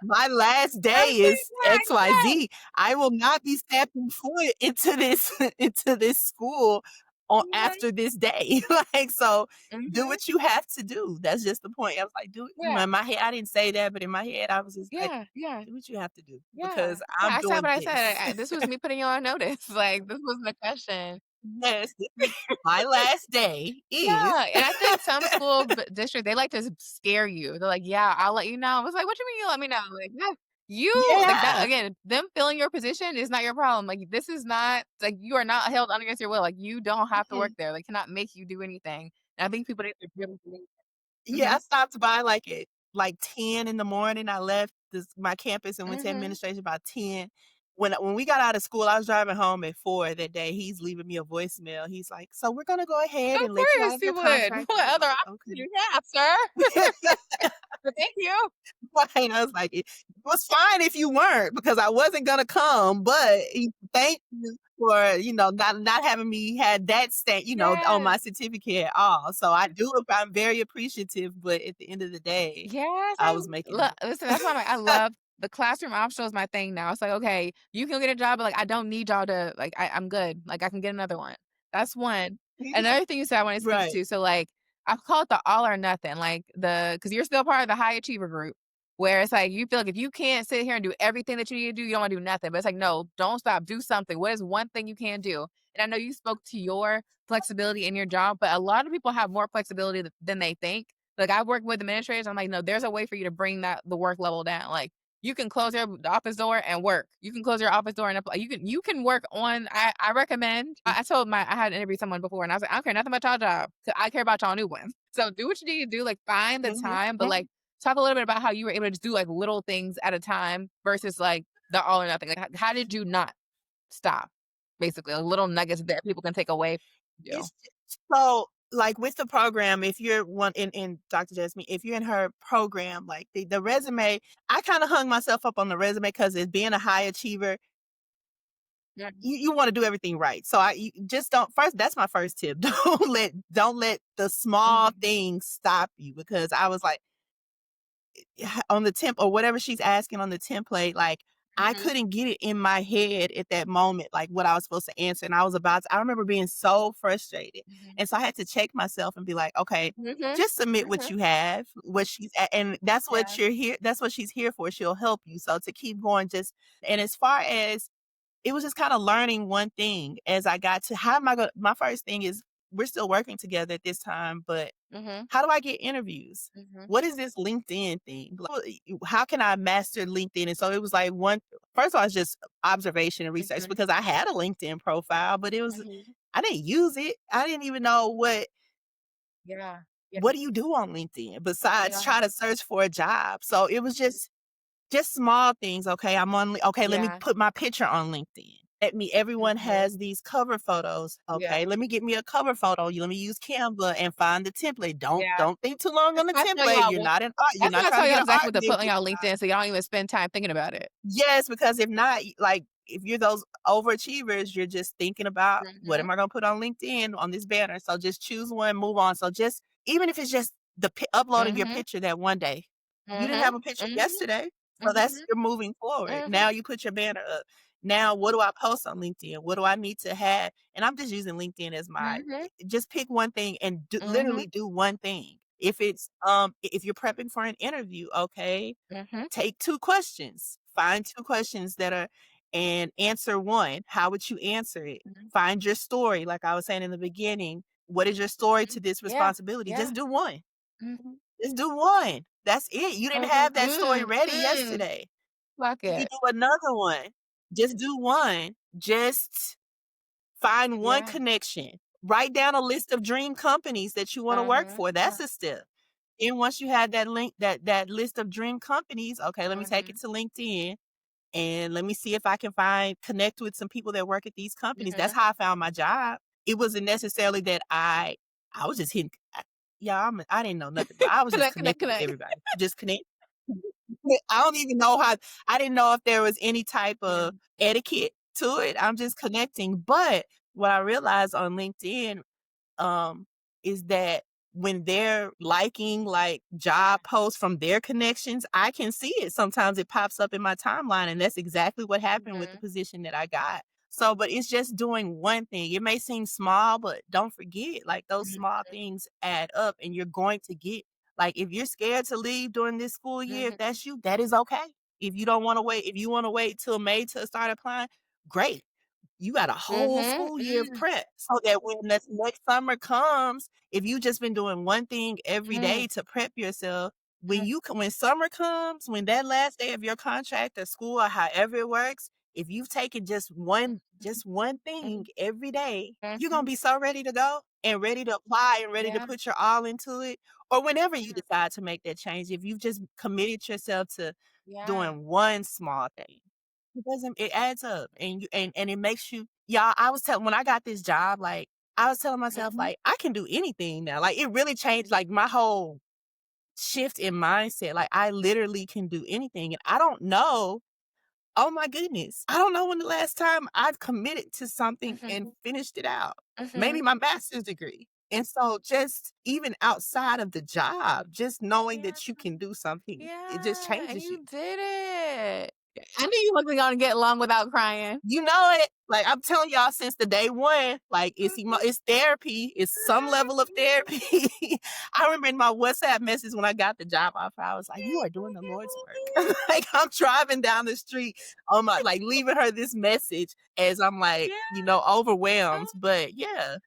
My last day That's is yes. XYZ. I will not be stepping foot into this into this school on Mhm, after this day." Like, so do mhm. what you have to do. That's just the point. I was like, do it. Yeah, In my head, I didn't say that, but in my head, I was just like, yeah, yeah, do what you have to do yeah. because Yeah, I'm I said doing what I said. this. This was me putting you on notice. Like, this wasn't a question. Yes, this is my last day is. Yeah, and I think some school district, they like to scare you. They're like, "Yeah, I'll let you know." I was like, "What you mean you let me know?" Like, "No, you like that Yeah. again, them filling your position is not your problem. Like, this is not like you are not held under against your will. Like, you don't have to work Mhm. there. They cannot make you do anything." And I think people need to really believe it. Yeah, I Mhm. stopped by, like, at, like, 10 in the morning. I left my campus and went to Mhm. administration about 10. When we got out of school, I was driving home at 4 that day. He's leaving me a voicemail. He's like, "So we're gonna go ahead Of and let you out course of you your would. contract." I What was other like, option do "Okay." you have, sir? But thank you. Fine. I was like, "It was fine if you weren't because I wasn't gonna come, but thank you for, not having me had that stamp, on Yes. my certificate at all." So I'm very appreciative, but at the end of the day, Yes, I was making it. listen, that's why I'm like, I love the classroom optional is my thing now. It's like, okay, you can get a job, but like I don't need y'all to like I'm good. Like I can get another one. That's one. Another thing you said I want to speak Right. to. So like I call it the all or nothing. Like because you're still part of the high achiever group where it's like you feel like if you can't sit here and do everything that you need to do, you don't want to do nothing. But it's like, no, don't stop. Do something. What is one thing you can do? And I know you spoke to your flexibility in your job, but a lot of people have more flexibility than they think. Like, I work with administrators, I'm like, "No, there's a way for you to bring the work level down." Like, you can close your the office door and work. You can close your office door and apply. You can work on I recommend I told my I had interviewed someone before, and I was like, "I don't care nothing about y'all job, 'cause I care about y'all new one." So, do what you need to do, like, find the Mhm, time, but, mhm. like, talk a little bit about how you were able to just do, like, little things at a time versus, like, the all or nothing. Like, how did you not stop? Basically, like, little nuggets that people can take away from you. It's so, like, with the program, if you're one in Dr. Jazmyne, if you're in her program, like, the resume, I kinda hung myself up on the resume because as being a high achiever, Mhm, you wanna do everything right. So you just don't first that's my first tip. Don't let the small mhm, things stop you because I was like on the temp or whatever she's asking on the template, like, I mhm, couldn't get it in my head at that moment, like, what I was supposed to answer, and I remember being so frustrated, mhm, and so I had to check myself and be like, "Okay, mhm, just submit what mhm. you have, what she's a and Yeah. that's what she's here for, she'll help you." So to keep going, just and as far as it was just kinda learning one thing as I got to how am I gonna my first thing is we're still working together at this time, but Mhm, how do I get interviews? mhm, What is this LinkedIn thing? Like, how can I master LinkedIn? And so it was like first of all, it's just observation and research mhm, because I had a LinkedIn profile, but mhm. I didn't use it. I didn't even know Yeah, yeah, what do you do on LinkedIn besides yeah, try to search for a job. So it was just small things. Okay, okay, let me yeah, put my picture on LinkedIn. Everyone mhm, has these cover photos. Okay, yeah, let me get me a cover photo. Let me use Canva and find the template. Don't yeah. don't think too long on That's the why I tell template. y'all what You're that's not why I trying tell to y'all get an exactly what to argument put on with y'all LinkedIn so y'all don't even spend time thinking about it. yes, because if not, like if you're those overachievers, you're just thinking about what Mhm, am I going to put on LinkedIn on this banner. So just choose one, move on. So just even if it's just uploading your mhm, picture that one day, you didn't mhm, have a picture mhm, yesterday, so that's mhm, you're moving forward. mhm, Now you put your banner up. Now what do I post on LinkedIn? What do I need to have? And I'm just using LinkedIn as my mhm, just pick one thing and mhm, literally do one thing. If it's if you're prepping for an interview, okay, mhm, take 2 questions. Find 2 questions that are and answer one. How would you answer it? Mhm. Find your story. Like I was saying in the beginning, what is your story to Mhm. this Yeah. responsibility? Yeah. Just do one. Mhm. Just do one. That's it. You didn't Mhm. have that story ready Mm. yesterday. Fuck You could it. do another one. Just do one. Just find one Yeah. connection. Write down a list of dream companies that you want to work Mhm. for. Yeah. That's a step. And once you have that link, that list of dream companies, okay, let me take it Mhm. to LinkedIn and let me see if I can connect with some people that work at these companies. That's Mhm. how I found my job. It wasn't necessarily that I was just hitting. I didn't know nothing, but I was just Connect, connect, connecting with connect. everybody. Just connect. I don't even know how. I didn't know if there was any type of Mhm. etiquette to it. I'm just connecting. But what I realized on LinkedIn um, is that when they're liking like job posts from their connections, I can see it. Sometimes it pops up in my timeline, and that's exactly what happened with the Mhm. position that I got. So, but it's just doing one thing. It may seem small, but don't forget, like those Mhm. small things add up, and you're going to get like if you're scared to leave during this school year, if Mhm. that's you, that is okay. If you don't want to wait, if you want to wait till May to start applying, great. You got a whole Mhm. school year of Mm. prep so that when this next summer comes, if you just been doing one thing every Mm. day to prep yourself, Mm. when summer comes, when that last day of your contract or school or however it works, if you've taken just one thing Mhm. every day, you're gonna Mhm. be so ready to go and ready to apply and ready to Yeah. put your all into it. Or whenever you decide to make that change, if you've just committed yourself to Yeah. doing one small thing. It adds up and and it makes you y'all, I was telling when I got this job, like, I was telling myself, Mhm. like, I can do anything now. Like, it really changed, like, my whole shift in mindset. Like, I literally can do anything, and I don't know oh my goodness, I don't know when the last time I've committed to something and Mhm. finished it out. Maybe Mhm. my master's degree. And so just even outside of the job, just knowing Yeah. that you can do something, it just Yeah, and changes you. you did it. I knew you wasn't gonna get along without crying. You know it. Like, I'm telling y'all since the day one, like, it's therapy. It's some level of therapy. I remember in my WhatsApp message when I got the job offer, I was like, "You are doing the Lord's work." Like, I'm driving down the street on my like, leaving her this message as I'm, like, Yeah. overwhelmed. But, yeah,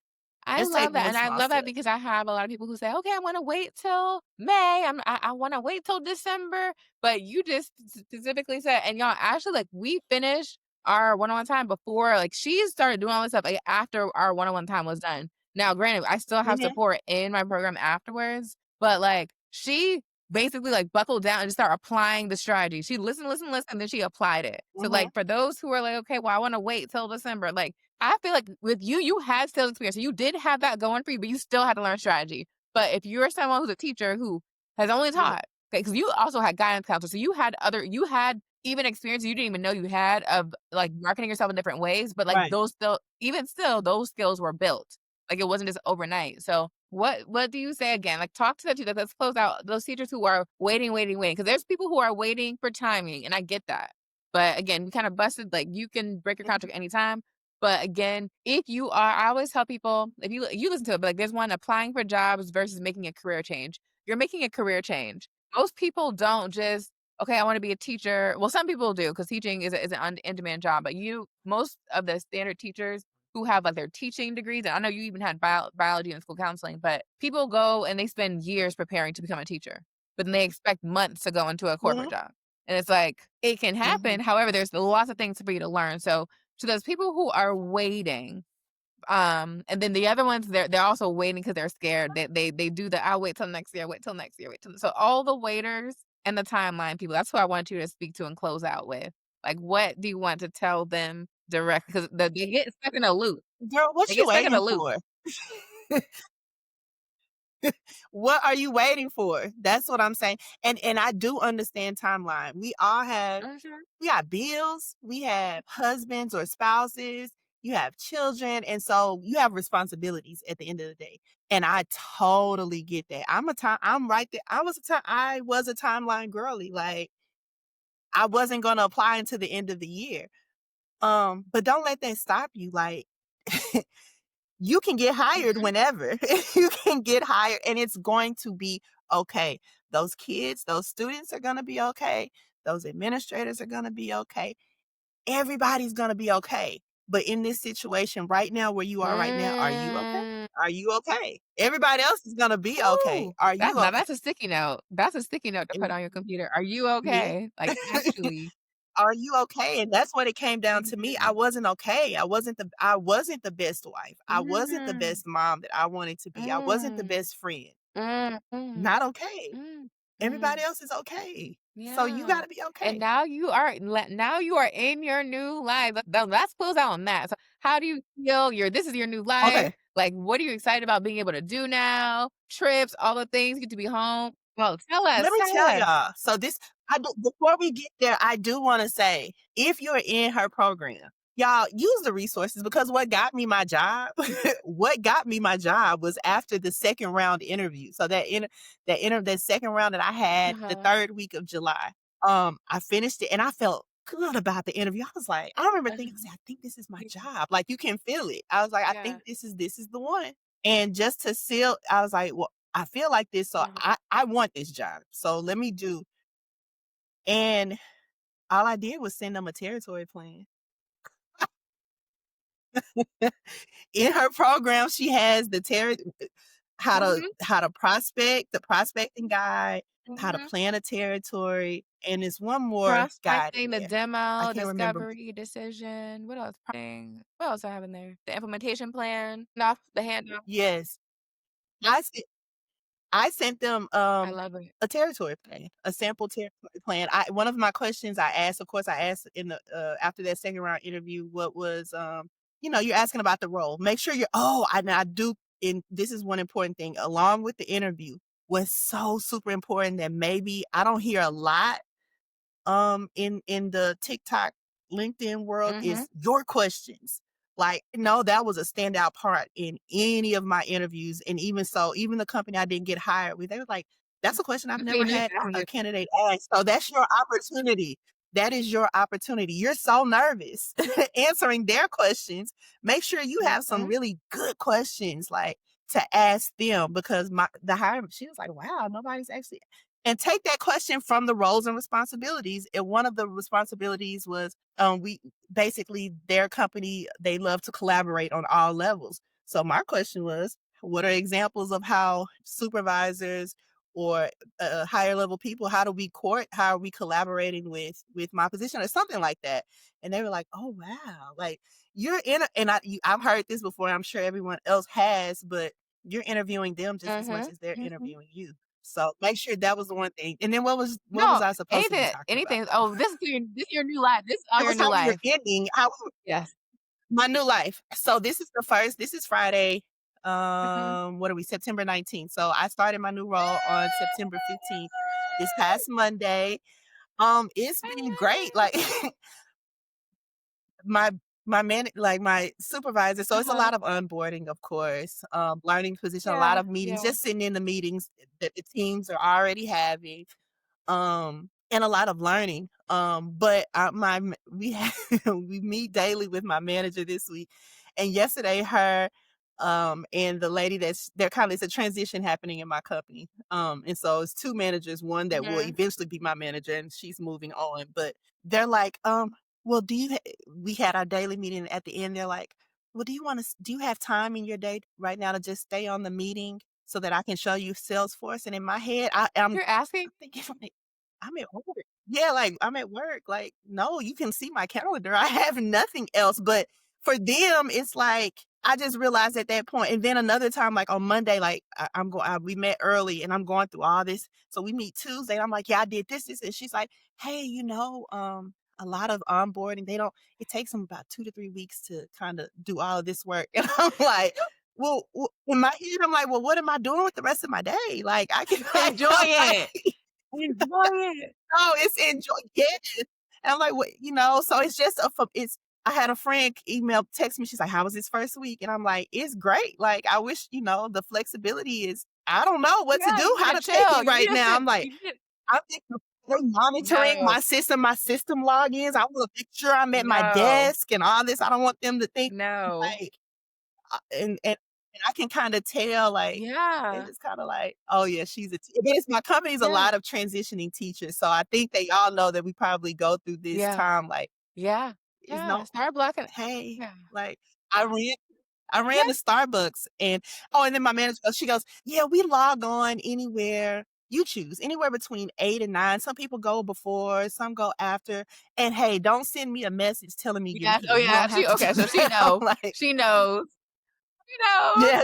I just love take that, one and I small love that step. because I have a lot of people who say, "Okay, I wanna wait till May. I wanna wait till December," but you just specifically said and y'all, actually, like, we finished our one-on-one time before like, she started doing all this stuff, like, after our one-on-one time was done. Now, granted, I still have Mhm. support in my program afterwards, but, like, she basically, like, buckled down and just started applying the strategy. She listened, listened, listened, then she applied it. So, Mhm. like, for those who are like, "Okay, well, I wanna wait till December," like, I feel like with you, you had sales experience. So you did have that going for you, but you still had to learn strategy. But if you're someone who's a teacher who has only Yeah. taught, okay, because you also had guidance counselors, so you had even experience you didn't even know you had of like marketing yourself in different ways, but like Right. those still, even still, those skills were built. Like it wasn't just overnight. So what do you say again? Like talk to the teachers. Let's close out those teachers who are waiting, waiting, waiting. Because there's people who are waiting for timing, and I get that. But again, we kind of busted like you can break your Mhm. contract anytime but again, if you are I always tell people, if you listen to it, but like there's one applying for jobs versus making a career change. You're making a career change. Most people don't just, okay, I want to be a teacher. Well, some people do because teaching is an in-demand job, but most of the standard teachers who have like their teaching degrees, and I know you even had biology and school counseling, but people go and they spend years preparing to become a teacher, but then they expect months to go into a corporate Mhm. job. And it's like, it can Mhm. happen. However, there's lots of things for you to learn. So to those people who are waiting, and then the other ones, they're also waiting because they're scared. They do the I'll wait till next year, wait till next year, wait till so all the waiters and the timeline people. That's who I want you to speak to and close out with. Like, what do you want to tell them directly? Because they get stuck in a loop. Girl, They what you get stuck in a waiting loop. for? What are you waiting for? That's what I'm saying. And I do understand timeline. Mhm, We got bills, we have husbands or spouses, you have children, and so you have responsibilities at the end of the day. And I totally get that. I'm right there. I was a timeline girly. Like I wasn't gonna apply until the end of the year. But don't let that stop you. Like you can get hired mhm, whenever. You can get hired and it's going to be okay. Those kids, those students are going to be okay. Those administrators are going to be okay. everybody's gonna be okay. But in this situation right now where you are right now, are you okay? Mm. Are you okay? Everybody else is gonna be okay. Ooh, Are that you now okay? that's a sticky note. That's a sticky note to put And on your computer. Are you me? okay? Like, actually. Are you okay? And that's what it came down to me. I Mhm. wasn't okay. I wasn't the best wife. I wasn't the Mm, best mom that I wanted to be. I wasn't the mm, best friend. mm, mm, Not okay. mm, Everybody mm. else is okay. So you Yeah. gotta be And okay. now you are in your new life. Let's close out on that. So how do you feel this is your new life? Okay. Like, what are you excited about being able to do now? Trips, all the things, get to be home. Well, Let me tell tell us. y'all. So this I do before we get there, I do wanna say, if you're in her program, y'all use the resources because what got me my job what got me my job was after the second round interview. So that second round that I had the Uh-huh. 3rd week of July, I finished it and I felt good about the interview. I was like, I remember thinking, I said, "I think this is my job." Like, you can feel it. I was like, "I Yeah. think this is the one." And just to seal I was like, "Well, I feel like this, so Uh-huh. I want this job. So let me do." And all I did was send them a territory plan. In her program, she has the Mhm. how to prospect, the prospecting guide, how to Mhm. plan a territory, and there's one more guide in Prospecting, the there. I demo, can't remember. discovery, decision. What else? What else I have in there? The implementation plan, off the handoff. Yes. I I sent them, I love it. a territory plan, a sample territory plan. I One of my questions I asked, of course, I asked in the, after that second round interview, what was, you're asking about the role. Make sure you're and I do and this is one important thing, along with the interview, was so super important that maybe I don't hear a lot in the TikTok, LinkedIn world Mhm. is your questions. Like, no, that was a standout part in any of my interviews. And even so, even the company I didn't get hired with, they were like, that's a question I've They never knew had a you. candidate ask. So that's your opportunity. That is your opportunity. You're so nervous answering their questions. Make sure you have some Mhm. really good questions like to ask them because the hiring she was like, wow, nobody's actually and take that question from the roles and responsibilities. And one of the responsibilities was we basically their company, they love to collaborate on all levels. So my question was, what are examples of how supervisors or higher level people, how do we court, how are we collaborating with my position or something like that? And they were like, oh wow, like you're in and I've heard this before, I'm sure everyone else has, but you're interviewing them just as much Mhm. as they're Mhm. interviewing you. So make sure that was the one thing. And then what was No, I supposed to be talking about anything. though? Oh, this is your new life. This is all That your was new how we were life. ending. Yes. My new life. So this is Friday. Mhm. What are we? September 19th. So I started my new role on September 15th, this past Monday. It's been great. Like my my supervisor. So it's a Uh-huh. lot of onboarding, of course. Learning position, a lot Yeah, of meetings, yeah. just sitting in the meetings that the teams are already having. And a lot of learning. But we we meet daily with my manager this week, and yesterday her and the lady they're kind of it's a transition happening in my company. And so it's two managers, one that will Mhm. eventually be my manager, and she's moving on. But they're like, well, we had our daily meeting at the end. They're like, well, do you have time in your day right now to just stay on the meeting so that I can show you Salesforce? And in my head, You're asking? I'm thinking, like, I'm at work. Yeah, like I'm at work. Like, no, you can see my calendar. I have nothing else. But for them, it's like I just realized at that point. And then another time, like on Monday, like we met early and I'm going through all this. So we meet Tuesday. And I'm like, yeah, I did this. And she's like, hey, a lot of onboarding. It takes them about 2 to 3 weeks to kind of do all of this work. And I'm like, well, in my head, I'm like, well, what am I doing with the rest of my day? Like, I can, Enjoy I'm it. like, Enjoy it. oh, it's enjoy yes. And I'm like, "What," so it's just it's I had a friend text me, she's like, "How was this first week?" And I'm like, "It's great." Like, I wish, the flexibility is I don't know what to Yeah, do, you need how to to take chill. it You need right to now. sit. I'm like, You need I'm thinking of monitoring No, my system logins. I wanna make sure I'm at my no, desk and all this. I don't want them to think no. like and I can kinda tell, like, they Yeah, just kinda like, "Oh, yeah, she's a tea," but it's my company's a yeah, lot of transitioning teachers, so I think they all know that we probably go through this yeah, time, like, yeah. is no Yeah, start blocking. hey, Yeah. like, I ran I ran Yeah. to Starbucks and and then my manager goes she goes, "Yeah, we log on anywhere you choose, anywhere between 8 and 9. Some people go before, some go after, and hey, don't send me a message telling me you're Yes. Oh, here. You yeah. don't have She to do okay, so she that." I'm knows. like She knows. She knows.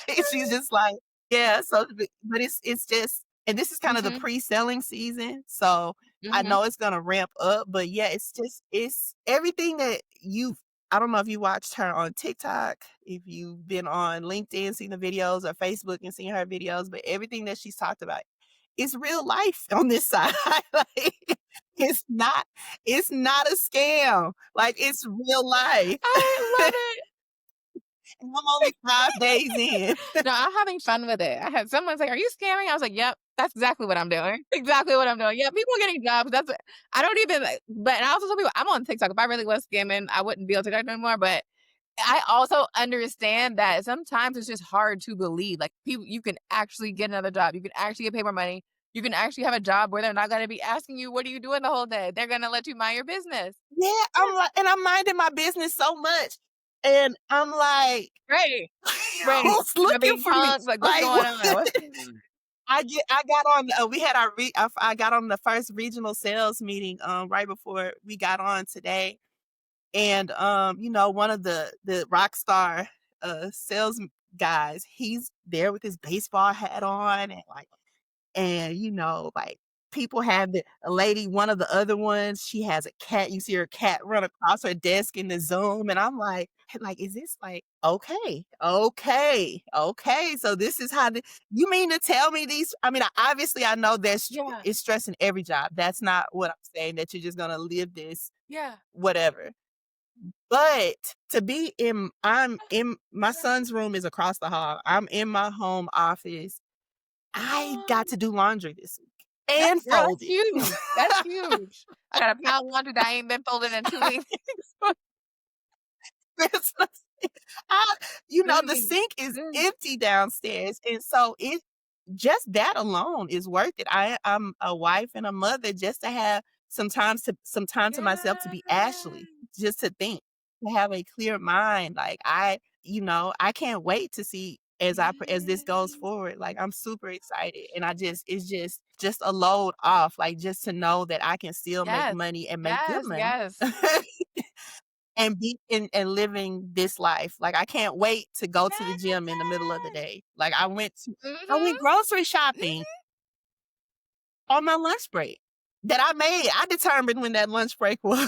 yeah, she's just like, yeah, so but it's just and this is kind of the Mhm. pre-selling season, so I Mhm. know it's gonna ramp up, but yeah, it's everything that you've I don't know if you watched her on TikTok, if you've been on LinkedIn, seen the videos, or Facebook and seen her videos, but everything that she's talked about is real life on this side. Like, it's not it's not a scam. Like, it's real life. I love it. And I'm only 5 days in. No, I'm having fun with it. I had someone's like, "Are you scamming?" I was like, "Yep, that's exactly what I'm doing. Exactly what I'm doing." Yeah, people are getting jobs. That's what I don't even like, but and I also tell people I'm on TikTok. If I really was scamming, I wouldn't be on TikTok anymore. But I also understand that sometimes it's just hard to believe. Like people, you can actually get another job. You can actually get paid more money. You can actually have a job where they're not going to be asking you, "What are you doing the whole day?" They're going to let you mind your business. Yeah, I'm like and I'm minding my business so much, and I'm like, Right, right. "Who's Am I looking being for me?" punked? Like, what's Like, going what? on? What's going on? I got on, we had our I got on the first regional sales meeting, right before we got on today, and, one of the rock star, sales guys, he's there with his baseball hat on and, like like, people have a lady one of the other ones, she has a cat, you see her cat run across her desk in the Zoom, and I'm like, "Is this like okay, okay, okay, so this is how the you mean to tell me these" I mean, obviously, I know Yeah, it's stress in every job, that's not what I'm saying, that you're just gonna live this yeah. whatever, but to be in I'm in my son's room is across the hall, I'm in my home office, I got to do laundry this week That's and girl, fold that's it. huge. That's huge. I got a pound laundry that ain't been folded in 2 weeks. It's like I the Mm, sink is mm. empty downstairs, and so it just that alone is worth it. I'm a wife and a mother just to have some time to myself to be Yeah. Ashley, just to think, to have a clear mind. Like I can't wait to see as this goes Yes. forward. Like I'm super excited, and I just it's just a load off. Like just to know that I can still make Yes. money and make good Yes, money. yes. And be and living this life. Like, I can't wait to go to the gym in the middle of the Yes. day. Like, I went Mhm, grocery shopping mhm. on my lunch break that I determined when that lunch break was,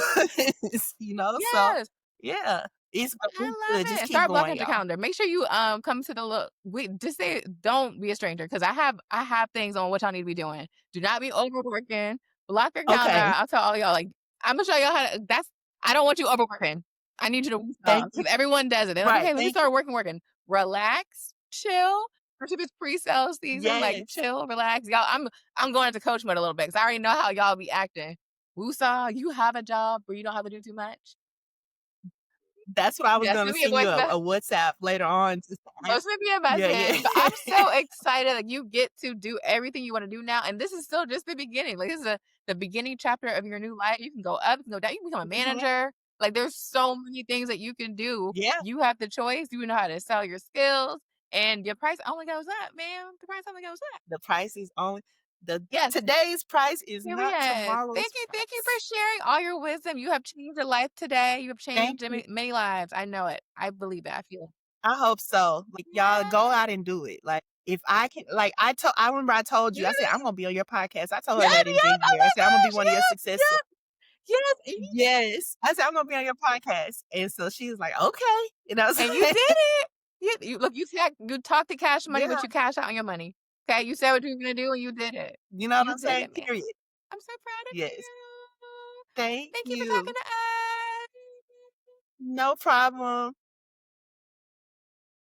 so, Yes. yeah, it's we I love good, it, just and keep start blocking going, out your y'all. calendar. Make sure you, come to the look we just say don't be a stranger because I have things on what y'all need to be doing. Do not be overworking. Block your calendar. Okay, I'll tell all y'all, like, Imma show y'all how to that's I don't want you overworking. I need you to thank you. because everyone does it. They're like, Right, "Okay, let me thank you. start working." Relax, chill, especially if it's pre-sale season, like, Yes, chill, relax. Y'all, I'm going into coach mode a little bit because I already know how y'all be acting. "Woosah, you have a job where you don't have to do too much?" that's what I was Yeah, gonna send me a send you voice a WhatsApp later on just to Oh, ask send me a Yeah, yeah. message. But I'm so excited that you get to do everything you wanna do now, and this is still just the beginning. Like, this is the beginning chapter of your new life. You can go up, you can go down, you can become a Mhm. manager. Like, there's so many things that you can do. Yeah, You have the choice. You know how to sell your skills, and your price only goes up, man. The price only goes up. the price is only the Yes, today's price is not period. tomorrow's Thank you for price. sharing all your wisdom. You have changed your life today. You have Thank changed you. many lives. I know it. I believe it. I feel it. I hope so. Like, y'all go Yes. out and do it. Like, if I can like, I remember I told you, I said, "I'm Mhm. gonna be on your podcast." I told her Yes, that in yes, oh January. I my said, "I'm gonna be gosh, one of your yes, successful." yes, yes, Yes. I said, "I'm gonna be on your podcast." And so she was like, "Okay." You know what I'm and you saying? did it. You look, you talked to Cash Money, but Yeah. you cashed out on your money. Okay, you said what you were gonna do, and you did it. You know what You I'm did saying? it, man. Period. I'm so proud of Yes. you. Thank Thank you for talking you. to us. No problem.